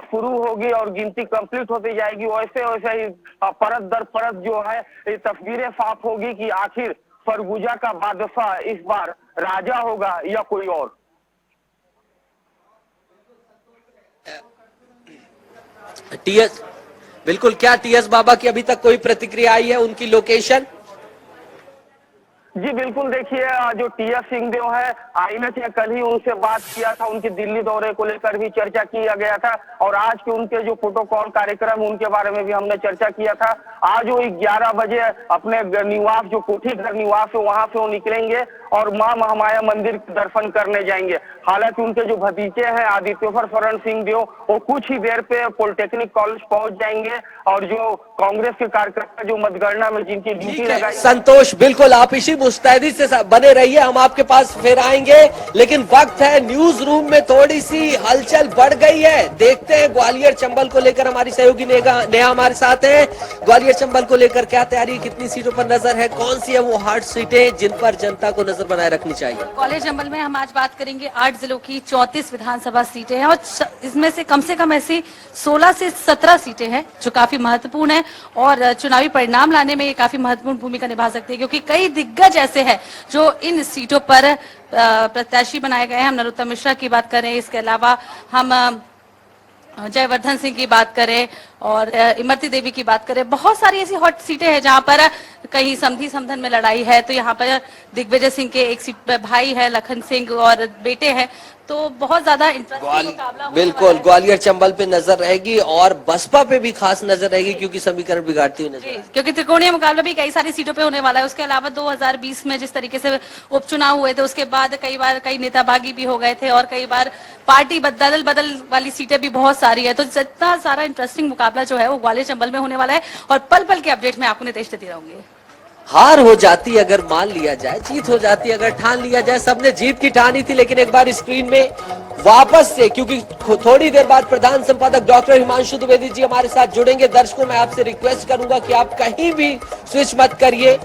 शुरू होगी और गिनती कंप्लीट होती जाएगी वैसे वैसे ही परत दर परत जो है ये तस्वीरें साफ होगी कि आखिर सरगुजा का बादशाह इस बार राजा होगा या कोई और। टीएस बिल्कुल, क्या टीएस बाबा की अभी तक कोई प्रतिक्रिया आई है? उनकी लोकेशन? जी बिल्कुल, देखिए जो टीएस सिंहदेव है आईएनएच ने कल ही उनसे बात किया था, उनके दिल्ली दौरे को लेकर भी चर्चा किया गया था और आज के उनके जो प्रोटोकॉल कार्यक्रम उनके बारे में भी हमने चर्चा किया था। आज वो 11 बजे अपने निवास जो कोठी घर निवास है वहां से वो निकलेंगे और मां महामाया मंदिर के दर्शन करने जाएंगे। हालांकि उनके जो भतीजे हैं आदित्यवर शरण सिंहदेव वो कुछ ही देर पे पॉलिटेक्निक कॉलेज पहुंच जाएंगे और जो कांग्रेस के कार्यकर्ता जो मतगणना में जिनकी ड्यूटी लगाई। संतोष, बिल्कुल आप इसी मुस्तैदी से बने रहिए, हम आपके पास फिर आएंगे, लेकिन वक्त है न्यूज रूम में थोड़ी सी हलचल बढ़ गई है। देखते हैं ग्वालियर चंबल को लेकर हमारी सहयोगी नेहा हमारे साथ है। ग्वालियर चंबल को लेकर क्या तैयारी, कितनी सीटों पर नजर है, कौन सी है वो हार्ड सीटें जिन पर जनता को नजर बनाए रखनी चाहिए? ग्वालियर चंबल में हम आज बात करेंगे 8 जिलों की 34 विधानसभा सीटें हैं और इसमें से कम ऐसी 16 से 17 सीटें हैं जो काफी महत्वपूर्ण है और चुनावी परिणाम लाने में ये काफी महत्वपूर्ण भूमिका निभा सकती है, क्योंकि कई दिग्गज ऐसे हैं जो इन सीटों पर प्रत्याशी बनाए गए हैं। हम नरोत्तम मिश्रा की बात करें, इसके अलावा हम जयवर्धन सिंह की बात करें और इमरती देवी की बात करें, बहुत सारी ऐसी हॉट सीटें हैं जहां पर कहीं समधी समधन में लड़ाई है। तो यहाँ पर दिग्विजय सिंह के एक सीट पर भाई है, लखन सिंह और बेटे हैं, तो बहुत ज्यादा इंटरेस्टिंग मुकाबला। बिल्कुल, ग्वालियर चंबल पे नजर रहेगी और बसपा पे भी खास नजर रहेगी क्योंकि समीकरण बिगाड़ती हुई नजर, क्योंकि त्रिकोणीय मुकाबला भी कई सारी सीटों पे होने वाला है। उसके अलावा 2020 में जिस तरीके से उपचुनाव हुए थे उसके बाद कई बार कई नेता बागी भी हो गए थे और कई बार पार्टी बदल वाली सीटें भी बहुत सारी है। तो जितना सारा इंटरेस्टिंग मुकाबला जो है वो ग्वालियर चंबल में होने वाला है और पल पल के अपडेट में आपको नितेश देती रहूंगी। हार हो जाती अगर मान लिया जाए, जीत हो जाती अगर ठान लिया जाए। सबने जीत की ठानी थी, लेकिन एक बार स्क्रीन में वापस से, क्योंकि थोड़ी देर बाद प्रधान संपादक डॉक्टर हिमांशु द्विवेदी जी हमारे साथ जुड़ेंगे। दर्शकों, मैं आपसे रिक्वेस्ट करूंगा कि आप कहीं भी स्विच मत करिए।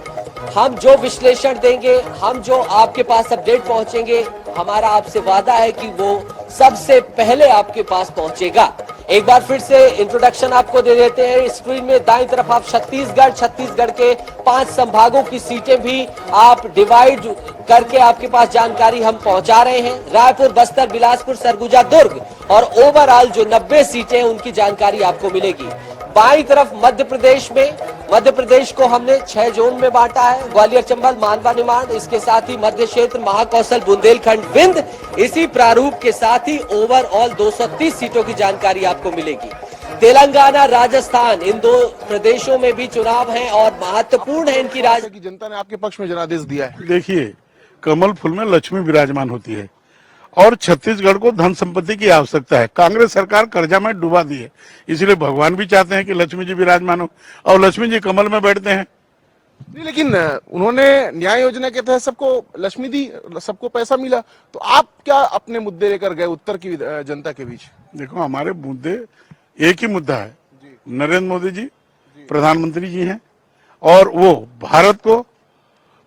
हम जो विश्लेषण देंगे, हम जो आपके पास अपडेट पहुंचेंगे, हमारा आपसे वादा है कि वो सबसे पहले आपके पास पहुंचेगा। एक बार फिर से इंट्रोडक्शन आपको दे देते हैं। स्क्रीन में दाईं तरफ आप छत्तीसगढ़ के 5 संभागों की सीटें भी आप डिवाइड करके आपके पास जानकारी हम पहुंचा रहे हैं। रायपुर, बस्तर, बिलासपुर, सरगुजा, दुर्ग और ओवरऑल जो 90 सीटें उनकी जानकारी आपको मिलेगी। बाईं तरफ मध्य प्रदेश को हमने 6 जोन में बांटा है, ग्वालियर चंबल, मानवा निमाड़, इसके साथ ही मध्य क्षेत्र, महाकौशल, बुंदेलखंड, विंध्य। इसी प्रारूप के साथ ही ओवरऑल 230 सीटों की जानकारी आपको मिलेगी। तेलंगाना, राजस्थान, इन 2 प्रदेशों में भी चुनाव है और महत्वपूर्ण है इनकी की जनता ने आपके पक्ष में जनादेश दिया है। देखिए, कमल फूल में लक्ष्मी विराजमान होती है और छत्तीसगढ़ को धन संपत्ति की आवश्यकता है। कांग्रेस सरकार कर्जा में डुबा दी है, इसलिए भगवान भी चाहते हैं कि लक्ष्मी जी विराजमान हो और लक्ष्मी जी कमल में बैठते हैं। नहीं, लेकिन उन्होंने न्याय योजना के तहत सबको लक्ष्मी दी, सबको पैसा मिला, तो आप क्या अपने मुद्दे लेकर गए उत्तर की जनता के बीच? देखो, हमारे मुद्दे एक ही मुद्दा है, नरेंद्र मोदी जी प्रधानमंत्री जी हैं और वो भारत को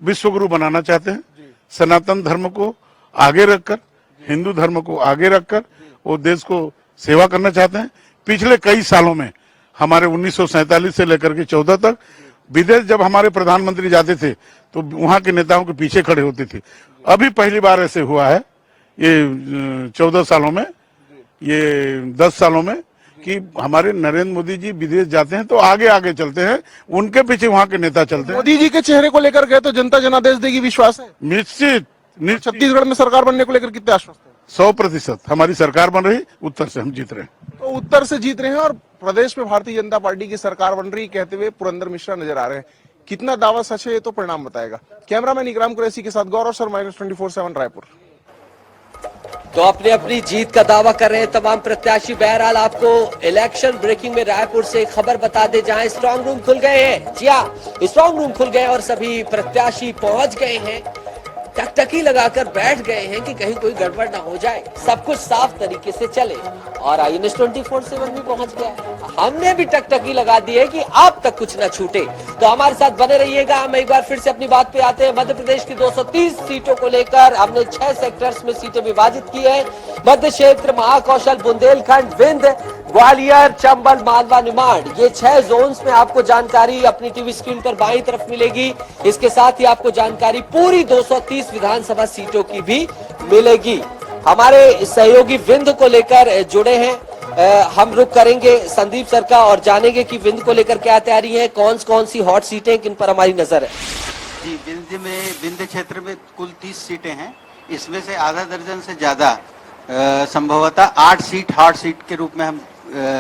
विश्व गुरु बनाना चाहते हैं। सनातन धर्म को आगे रखकर, हिंदू धर्म को आगे रखकर वो देश को सेवा करना चाहते हैं। पिछले कई सालों में हमारे 1947 से लेकर के 14 तक विदेश जब हमारे प्रधानमंत्री जाते थे तो वहां के नेताओं के पीछे खड़े होते थे। अभी पहली बार ऐसे हुआ है ये 14 सालों में, ये 10 सालों में, कि हमारे नरेंद्र मोदी जी विदेश जाते हैं तो आगे आगे चलते हैं, उनके पीछे वहां के नेता चलते हैं। मोदी जी के चेहरे को लेकर गए तो जनता जनादेश देगी, विश्वास है? निश्चित। छत्तीसगढ़ में सरकार बनने को लेकर कितने आश्वस्त हैं? 100% हमारी सरकार बन रही, उत्तर से हम जीत रहे हैं। तो उत्तर से जीत रहे हैं और प्रदेश में भारतीय जनता पार्टी की सरकार बन रही कहते हुए पुरंदर मिश्रा नजर आ रहे हैं। कितना दावा सच है ये तो परिणाम बताएगा। कैमरामैन इकराम कुरैशी के साथ गौरव शर्मा, -24/7 रायपुर। तो अपनी अपनी जीत का दावा कर रहे हैं तमाम प्रत्याशी। बहरहाल आपको इलेक्शन ब्रेकिंग में रायपुर से खबर बता दे, जहां स्ट्रांग रूम खुल गए हैं। जी हाँ, स्ट्रांग रूम खुल गए और सभी प्रत्याशी पहुंच गए हैं, टकटकी लगाकर बैठ गए हैं कि कहीं कोई गड़बड़ ना हो जाए, सब कुछ साफ तरीके से चले। और INS 24/7 भी पहुंच गया, हमने भी टकटकी लगा दी है कि आप तक कुछ ना छूटे। तो हमारे साथ बने रहिएगा। हम एक बार फिर से अपनी बात पे आते हैं। मध्य प्रदेश की 230 सीटों को लेकर हमने 6 सेक्टर्स में सीटें विभाजित की है। मध्य क्षेत्र, महाकौशल, बुंदेलखंड, विंध्य, ग्वालियर, चंबल, मालवा, निमाड़, ये 6 जोन्स में आपको जानकारी अपनी टीवी स्क्रीन पर बाईं तरफ मिलेगी। इसके साथ ही आपको जानकारी पूरी 230 विधानसभा सीटों की भी मिलेगी। हमारे सहयोगी विंध्य को लेकर जुड़े हैं, हम रुक करेंगे संदीप सर का और जानेंगे कि विंध्य को लेकर क्या तैयारी है, कौन सी हॉट सीटें, किन पर हमारी नजर है। जी, विंध्य क्षेत्र में कुल 30 सीटें हैं। इसमें से आधा दर्जन से ज्यादा संभवतः 8 सीट हॉट सीट के रूप में हम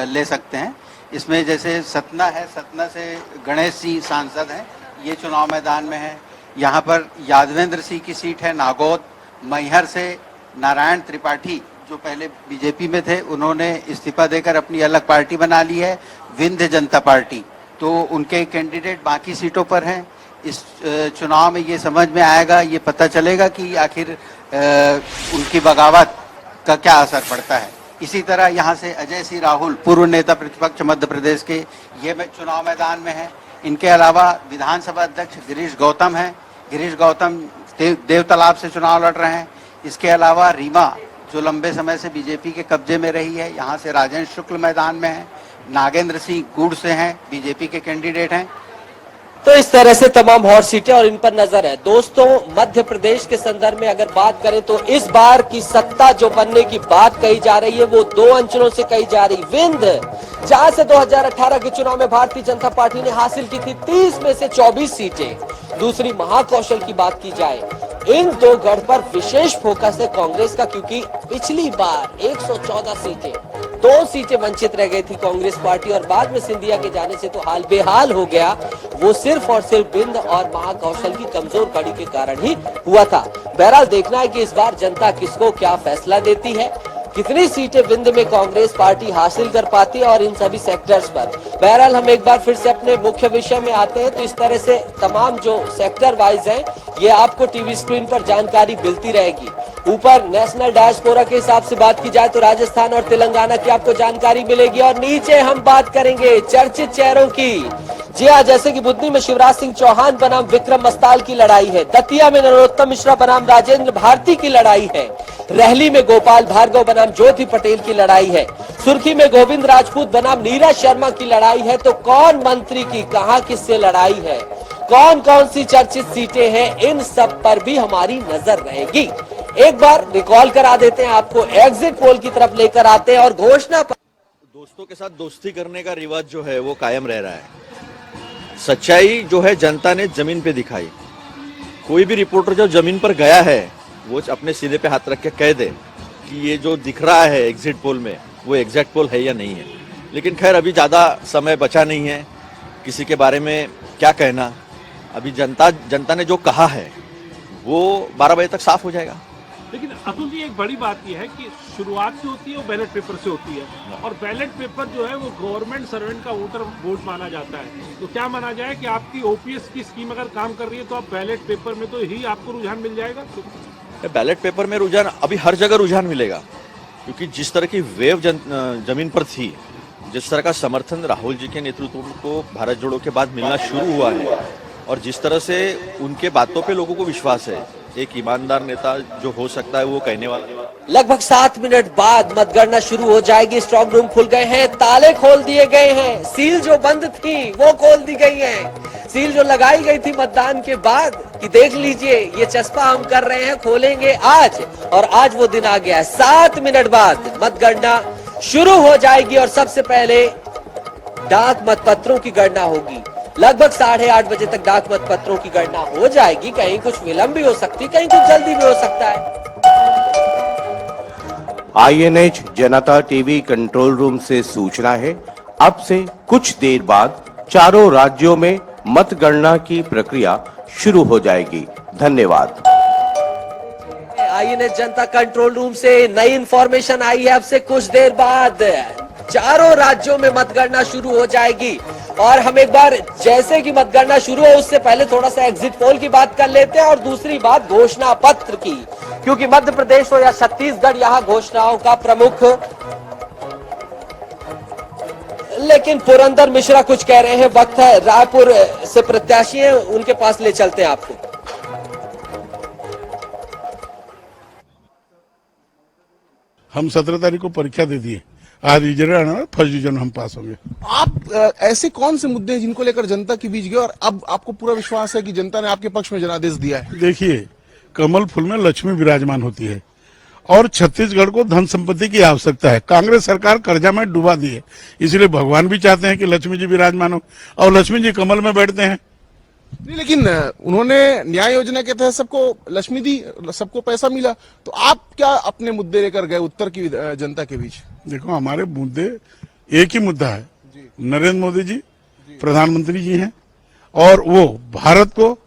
ले सकते हैं। इसमें जैसे सतना है, सतना से गणेश सिंह सांसद हैं, ये चुनाव मैदान में है। यहाँ पर यादवेंद्र सिंह की सीट है नागौद। मैहर से नारायण त्रिपाठी जो पहले बीजेपी में थे, उन्होंने इस्तीफा देकर अपनी अलग पार्टी बना ली है, विंध्य जनता पार्टी। तो उनके कैंडिडेट बाकी सीटों पर हैं। इस चुनाव में ये समझ में आएगा, ये पता चलेगा कि आखिर उनकी बगावत का क्या असर पड़ता है। इसी तरह यहाँ से अजय सिंह राहुल, पूर्व नेता प्रतिपक्ष मध्य प्रदेश के, ये चुनाव मैदान में है। इनके अलावा विधानसभा अध्यक्ष गिरीश गौतम हैं। गिरीश गौतम देवतालाब से चुनाव लड़ रहे हैं। इसके अलावा रीमा, जो लंबे समय से बीजेपी के कब्जे में रही है, यहाँ से राजेंद्र शुक्ल मैदान में है। नागेंद्र सिंह गुड़ से हैं, बीजेपी के कैंडिडेट हैं। तो इस तरह से तमाम हॉट सीटें और इन पर नजर है। दोस्तों, मध्य प्रदेश के संदर्भ में अगर बात करें तो इस बार की सत्ता जो बनने की बात कही जा रही है वो 2 अंचलों से कही जा रही। विंध्य, जहां से 2018 के चुनाव में भारतीय जनता पार्टी ने हासिल की थी 30 में से 24 सीटें। दूसरी महाकौशल की बात की जाए, इन 2 गढ़ पर विशेष फोकस है कांग्रेस का, क्योंकि पिछली बार 114 सीटें, 2 सीटें वंचित रह गई थी कांग्रेस पार्टी और बाद में सिंधिया के जाने से तो हाल बेहाल हो गया। वो सिर्फ और सिर्फ विंध्य और महाकौशल की कमजोर कड़ी के कारण ही हुआ था। बहरहाल देखना है कि इस बार जनता किसको क्या फैसला देती है, कितनी सीटें विंध्य में कांग्रेस पार्टी हासिल कर पाती है और इन सभी सेक्टर्स पर। बहरहाल हम एक बार फिर से अपने मुख्य विषय में आते हैं। तो इस तरह से तमाम जो सेक्टर वाइज हैं, ये आपको टीवी स्क्रीन पर जानकारी मिलती रहेगी। ऊपर नेशनल डायस्पोरा के हिसाब से बात की जाए तो राजस्थान और तेलंगाना की आपको जानकारी मिलेगी और नीचे हम बात करेंगे चर्चित चेहरों की। जी हाँ, जैसे कि बुधनी में शिवराज सिंह चौहान बनाम विक्रम मस्ताल की लड़ाई है, दतिया में नरोत्तम मिश्रा बनाम राजेंद्र भारती की लड़ाई है, रहली में गोपाल भार्गव बनाम ज्योति पटेल की लड़ाई है, सुर्खी में गोविंद राजपूत बनाम नीरज शर्मा की लड़ाई है। तो कौन मंत्री की कहां किससे लड़ाई है, कौन सी चर्चित सीटें हैं, इन सब पर भी हमारी नजर रहेगी। एक बार रिकॉल करा देते हैं, आपको एग्जिट पोल की तरफ लेकर आते हैं और घोषणा दोस्तों के साथ दोस्ती करने का रिवाज जो है वो कायम रह रहा है। सच्चाई जो है जनता ने जमीन पे दिखाई। कोई भी रिपोर्टर जो जमीन पर गया है वो अपने सीधे पे हाथ रख के कह दे कि ये जो दिख रहा है एग्जिट पोल में वो एग्जैक्ट पोल है या नहीं है। लेकिन खैर अभी ज़्यादा समय बचा नहीं है, किसी के बारे में क्या कहना। अभी जनता ने जो कहा है वो 12 बजे तक साफ हो जाएगा। लेकिन अतुल जी, एक बड़ी बात यह है कि शुरुआत जो होती है वो बैलेट पेपर से होती है और बैलेट पेपर जो है वो गवर्नमेंट सर्वेंट का वोट माना जाता है। तो क्या माना जाए कि आपकी ओपीएस की स्कीम अगर काम कर रही है तो आप बैलेट पेपर में तो ही आपको रुझान मिल जाएगा। बैलेट पेपर में रुझान अभी हर जगह रुझान मिलेगा, क्योंकि जिस तरह की वेव जमीन पर थी, जिस तरह का समर्थन राहुल जी के नेतृत्व को भारत जोड़ो के बाद मिलना शुरू हुआ है और जिस तरह से उनके बातों पे लोगों को विश्वास है, एक ईमानदार नेता जो हो सकता है वो कहने वाला। लगभग 7 मिनट बाद मतगणना शुरू हो जाएगी। स्ट्रांग रूम खुल गए हैं, ताले खोल दिए गए हैं, सील जो बंद थी वो खोल दी गई है। सील जो लगाई गई थी मतदान के बाद कि देख लीजिए ये चस्पा हम कर रहे हैं, खोलेंगे आज, और आज वो दिन आ गया है। 7 मिनट बाद मतगणना शुरू हो जाएगी और सबसे पहले डाक मतपत्रों की गणना होगी। लगभग 8:30 बजे तक डाक मतपत्रों की गणना हो जाएगी। कहीं कुछ विलंब भी हो सकती, कहीं कुछ जल्दी भी हो सकता है। INH जनता टीवी कंट्रोल रूम से सूचना है, अब से कुछ देर बाद चारों राज्यों में मतगणना की प्रक्रिया शुरू हो जाएगी। धन्यवाद। INH जनता कंट्रोल रूम से नई इंफॉर्मेशन आई है, अब से कुछ देर बाद चारों राज्यों में मतगणना शुरू हो जाएगी। और हम एक बार जैसे कि मतगणना शुरू हो उससे पहले थोड़ा सा एग्जिट पोल की बात कर लेते हैं और दूसरी बात घोषणा पत्र की, क्योंकि मध्य प्रदेश हो या छत्तीसगढ़ यहाँ घोषणाओं का प्रमुख। लेकिन पुरंदर मिश्रा कुछ कह रहे हैं, वक्त है, रायपुर से प्रत्याशी हैं, उनके पास ले चलते हैं आपको। हम 17 तारीख को परीक्षा दे दिए, आज रिजल्ट आना, फर्स्ट डिवीजन हम पास होंगे। आप ऐसे कौन से मुद्दे हैं जिनको लेकर जनता के बीच गए और अब आपको पूरा विश्वास है कि जनता ने आपके पक्ष में जनादेश दिया है? देखिए, कमल फूल में लक्ष्मी विराजमान होती है और छत्तीसगढ़ को धन संपत्ति की आवश्यकता है। कांग्रेस सरकार कर्जा में डुबा दी है, इसलिए भगवान भी चाहते हैं कि लक्ष्मी जी विराजमान हो और लक्ष्मी जी कमल में बैठते हैं। नहीं, लेकिन उन्होंने न्याय योजना के तहत सबको लक्ष्मी दी, सबको पैसा मिला, तो आप क्या अपने मुद्दे लेकर गए उत्तर की जनता के बीच? देखो, हमारे मुद्दे एक ही मुद्दा है, नरेंद्र मोदी जी प्रधानमंत्री जी हैं और वो भारत को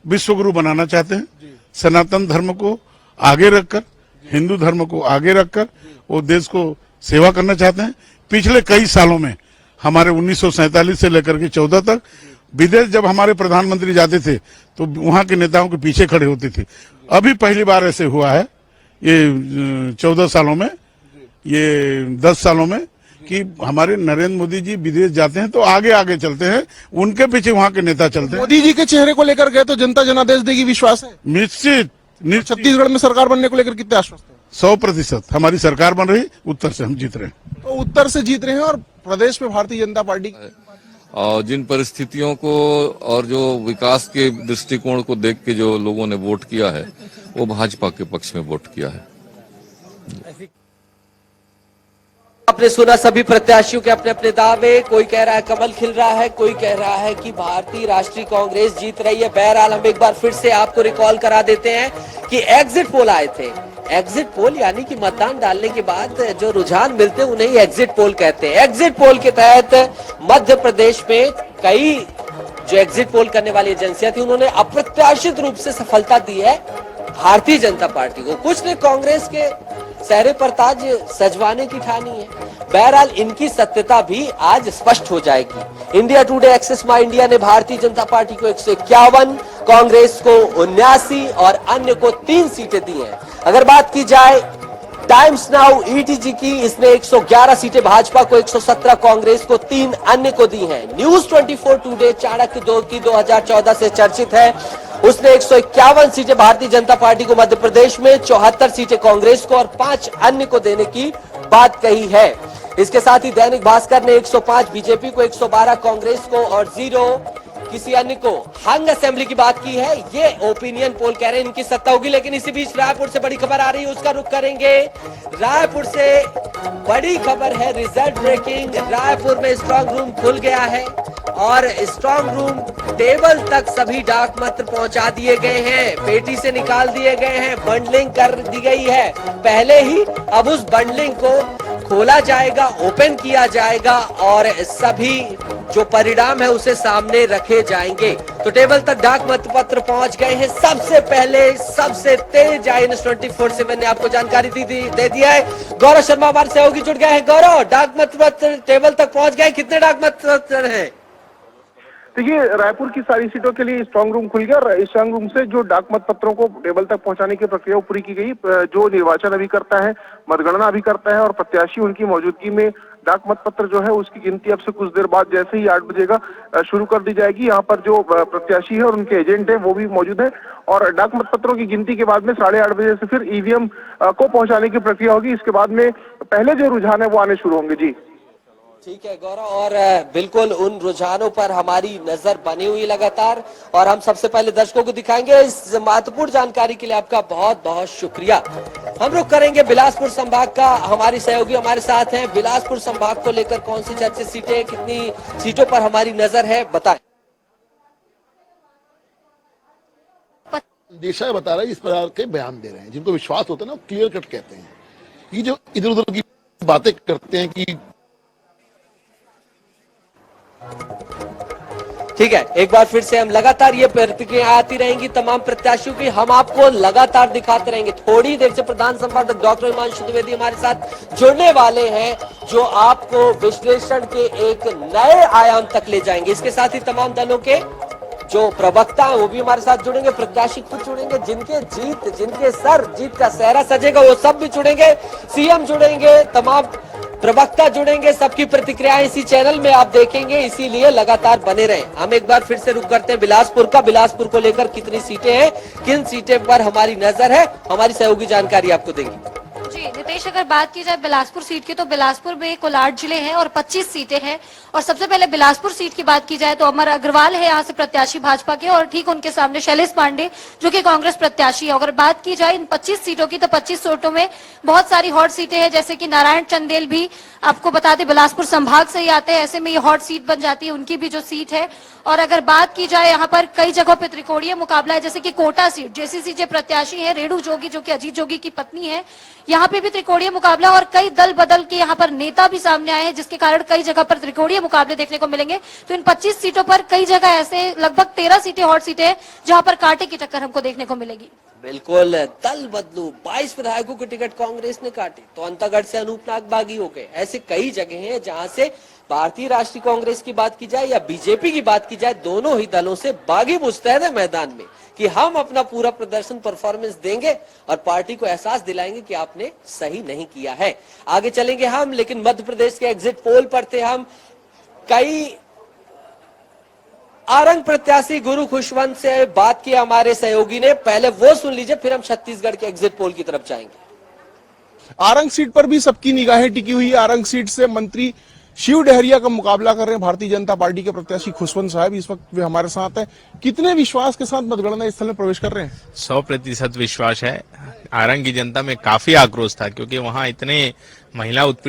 विश्व गुरु बनाना चाहते हैं। सनातन धर्म को आगे रखकर, हिंदू धर्म को आगे रखकर वो देश को सेवा करना चाहते हैं। पिछले कई सालों में हमारे 1947 से लेकर के 14 तक विदेश जब हमारे प्रधानमंत्री जाते थे तो वहां के नेताओं के पीछे खड़े होते थे। अभी पहली बार ऐसे हुआ है ये 14 सालों में, ये 10 सालों में, कि हमारे नरेंद्र मोदी जी विदेश जाते हैं तो आगे आगे चलते हैं, उनके पीछे वहां के नेता चलते हैं। मोदी जी के चेहरे को लेकर गए तो जनता जनादेश देगी, विश्वास है? निश्चित। छत्तीसगढ़ में सरकार बनने को लेकर कितने आश्वस्त हैं? 100% हमारी सरकार बन रही, उत्तर से हम जीत रहे हैं। तो उत्तर से जीत रहे हैं और प्रदेश में भारतीय जनता पार्टी और जिन परिस्थितियों को और जो विकास के दृष्टिकोण को देख के जो लोगों ने वोट किया है वो भाजपा के पक्ष में वोट किया है। आपने सुना सभी प्रत्याशियों के अपने अपने दावे। कोई कह रहा है कमल खिल रहा है, कोई कह रहा है कि भारतीय राष्ट्रीय कांग्रेस जीत रही है। बहरहाल हम एक बार फिर से आपको रिकॉल करा देते हैं कि एग्जिट पोल आए थे। एग्जिट पोल यानी कि मतदान डालने के बाद जो रुझान मिलते हैं उन्हें एग्जिट पोल कहते हैं। एग्जिट पोल के तहत मध्य प्रदेश में कई जो एग्जिट पोल करने वाली एजेंसियां थी उन्होंने अप्रत्याशित रूप से सफलता दी है भारतीय जनता पार्टी को। कुछ ने कांग्रेस के चेहरे पर ताज सजवाने की ठानी है। बहरहाल इनकी सत्यता भी आज स्पष्ट हो जाएगी। इंडिया टुडे एक्सेस माई इंडिया ने भारतीय जनता पार्टी को 151, कांग्रेस को 79 और अन्य को 3 सीटें दी हैं। अगर बात की जाए टाइम्स नाउ ETG की, इसने 111 सीटें भाजपा को, 117 कांग्रेस को, 3 अन्य को दी हैं। न्यूज 24 टुडे चाणक्य 2 की 2014 से चर्चित है, उसने 151 सीटें भारतीय जनता पार्टी को मध्य प्रदेश में, 74 सीटें कांग्रेस को और 5 अन्य को देने की बात कही है। इसके साथ ही दैनिक भास्कर ने 105 बीजेपी को, 112 कांग्रेस को और 0 किसी अन्य को हंग असेंबली की बात की है। ये ओपिनियन पोल कह रहे हैं इनकी सत्ता होगी। लेकिन इसी बीच रायपुर से बड़ी खबर आ रही है, उसका रुख करेंगे। रायपुर से बड़ी खबर है, रिजल्ट ब्रेकिंग। रायपुर में स्ट्रांग रूम खुल गया है और स्ट्रांग रूम टेबल तक सभी डाक मत पहुंचा दिए गए हैं, पेटी से निकाल दिए गए हैं, बंडलिंग कर दी गई है पहले ही। अब उस बंडलिंग को खोला जाएगा, ओपन किया जाएगा और सभी जो परिणाम है उसे सामने रखे जाएंगे। तो टेबल तक डाक मतपत्र पहुंच गए हैं। सबसे पहले सबसे तेज INS 24/7 ने आपको जानकारी दे दिया है। गौरव शर्मा हमारे सहयोगी जुड़ गए हैं। गौरव, डाक मतपत्र टेबल तक पहुंच गए, कितने डाक मतपत्र हैं? देखिए, रायपुर की सारी सीटों के लिए स्ट्रांग रूम खुल गया और स्ट्रांग रूम से जो डाक मत पत्रों को टेबल तक पहुंचाने की प्रक्रिया पूरी की गई। जो निर्वाचन अभी करता है, मतगणना अभी करता है और प्रत्याशी उनकी मौजूदगी में डाक मतपत्र जो है उसकी गिनती अब से कुछ देर बाद जैसे ही 8 बजे का शुरू कर दी जाएगी। यहाँ पर जो प्रत्याशी है और उनके एजेंट है वो भी मौजूद है और डाक मतपत्रों की गिनती के बाद में 8:30 बजे से फिर ईवीएम को पहुंचाने की प्रक्रिया होगी। इसके बाद में पहले जो रुझान है वो आने शुरू होंगे। जी ठीक है गौरव, और बिल्कुल उन रुझानों पर हमारी नजर बनी हुई लगातार, और हम सबसे पहले दर्शकों को दिखाएंगे। इस महत्वपूर्ण जानकारी के लिए आपका बहुत बहुत शुक्रिया। हम रुख करेंगे बिलासपुर संभाग का। हमारी सहयोगी हमारे साथ हैं। बिलासपुर संभाग को लेकर कौन सी चर्चित सीटें, कितनी सीटों पर हमारी नजर है, बताएं। देशाई बता रहा है, इस प्रकार के बयान दे रहे हैं जिनको विश्वास होता है ना, क्लियर कट कहते हैं। ये जो इधर उधर की बातें करते हैं कि ठीक है, एक बार फिर से हम लगातार ये प्रतिक्रिया आती रहेंगी तमाम प्रत्याशियों की, हम आपको लगातार दिखाते रहेंगे। थोड़ी देर से प्रधान संपादक डॉक्टर हिमांशु द्विवेदी हमारे साथ जुड़ने वाले हैं, जो आपको विश्लेषण के एक नए आयाम तक ले जाएंगे। इसके साथ ही तमाम दलों के जो प्रवक्ता हैं वो भी हमारे साथ जुड़ेंगे, प्रत्याशी खुद जुड़ेंगे, जिनके सर जीत का सेहरा सजेगा वो सब भी जुड़ेंगे, सीएम जुड़ेंगे, तमाम प्रवक्ता जुड़ेंगे। सबकी प्रतिक्रियाएं इसी चैनल में आप देखेंगे, इसीलिए लगातार बने रहें। हम एक बार फिर से रुक करते हैं बिलासपुर का। बिलासपुर को लेकर कितनी सीटें हैं, किन सीटें पर हमारी नजर है, हमारी सहयोगी जानकारी आपको देंगी। जी नितेश, अगर बात की जाए बिलासपुर सीट की तो बिलासपुर में कुल 8 जिले हैं और 25 सीटें हैं। और सबसे पहले बिलासपुर सीट की बात की जाए तो अमर अग्रवाल है यहाँ से प्रत्याशी भाजपा के, और ठीक उनके सामने शैलेश पांडे जो कि कांग्रेस प्रत्याशी है। अगर बात की जाए इन 25 सीटों की तो 25 सीटों में बहुत सारी हॉट सीटें हैं, जैसे कि नारायण चंदेल भी आपको बता दें बिलासपुर संभाग से ही आते हैं, ऐसे में ये हॉट सीट बन जाती है, उनकी भी जो सीट है। और अगर बात की जाए यहाँ पर कई जगहों पर त्रिकोणीय मुकाबला है, जैसे कि कोटा सीट जेसीसी के प्रत्याशी है रेणु जोगी जो कि अजीत जोगी की पत्नी है, यहाँ पे भी त्रिकोणीय मुकाबला और कई दल बदल के यहाँ पर नेता भी सामने आए हैं, जिसके कारण कई जगह पर त्रिकोणीय मुकाबले देखने को मिलेंगे। तो इन 25 सीटों पर कई जगह ऐसे लगभग 13 सीटें हॉट सीटें हैं जहाँ पर कांटे की टक्कर हमको देखने को मिलेगी। बिल्कुल, दल बदलू 22 विधायकों की टिकट कांग्रेस ने काटी तो अंतागढ़ से अनूप नाग बागी हो गए। ऐसे कई जगह हैं जहां से भारतीय राष्ट्रीय कांग्रेस की बात की जाए या बीजेपी की बात की जाए, दोनों ही दलों से बागी मुस्तैद है मैदान में कि हम अपना पूरा प्रदर्शन परफॉर्मेंस देंगे और पार्टी को एहसास दिलाएंगे कि आपने सही नहीं किया है। आगे चलेंगे हम, लेकिन मध्य प्रदेश के एग्जिट पोल पर थे हम। कई आरंग प्रत्याशी गुरु खुशवंत से बात की हमारे सहयोगी ने, पहले वो सुन लीजिए फिर हम छत्तीसगढ़ के एग्जिट पोल की तरफ जाएंगे। आरंग सीट पर भी सबकी निगाहें टिकी हुई है। आरंग सीट से मंत्री शिव डहरिया का मुकाबला कर रहे हैं भारतीय जनता पार्टी के प्रत्याशी खुशवंत साहब, इस वक्त वे हमारे साथ हैं। कितने विश्वास के साथ मतगणना स्थल में प्रवेश कर रहे हैं? 100% विश्वास है। आरंग की जनता में काफी आक्रोश था क्योंकि वहां इतने महिला उत्पीड़न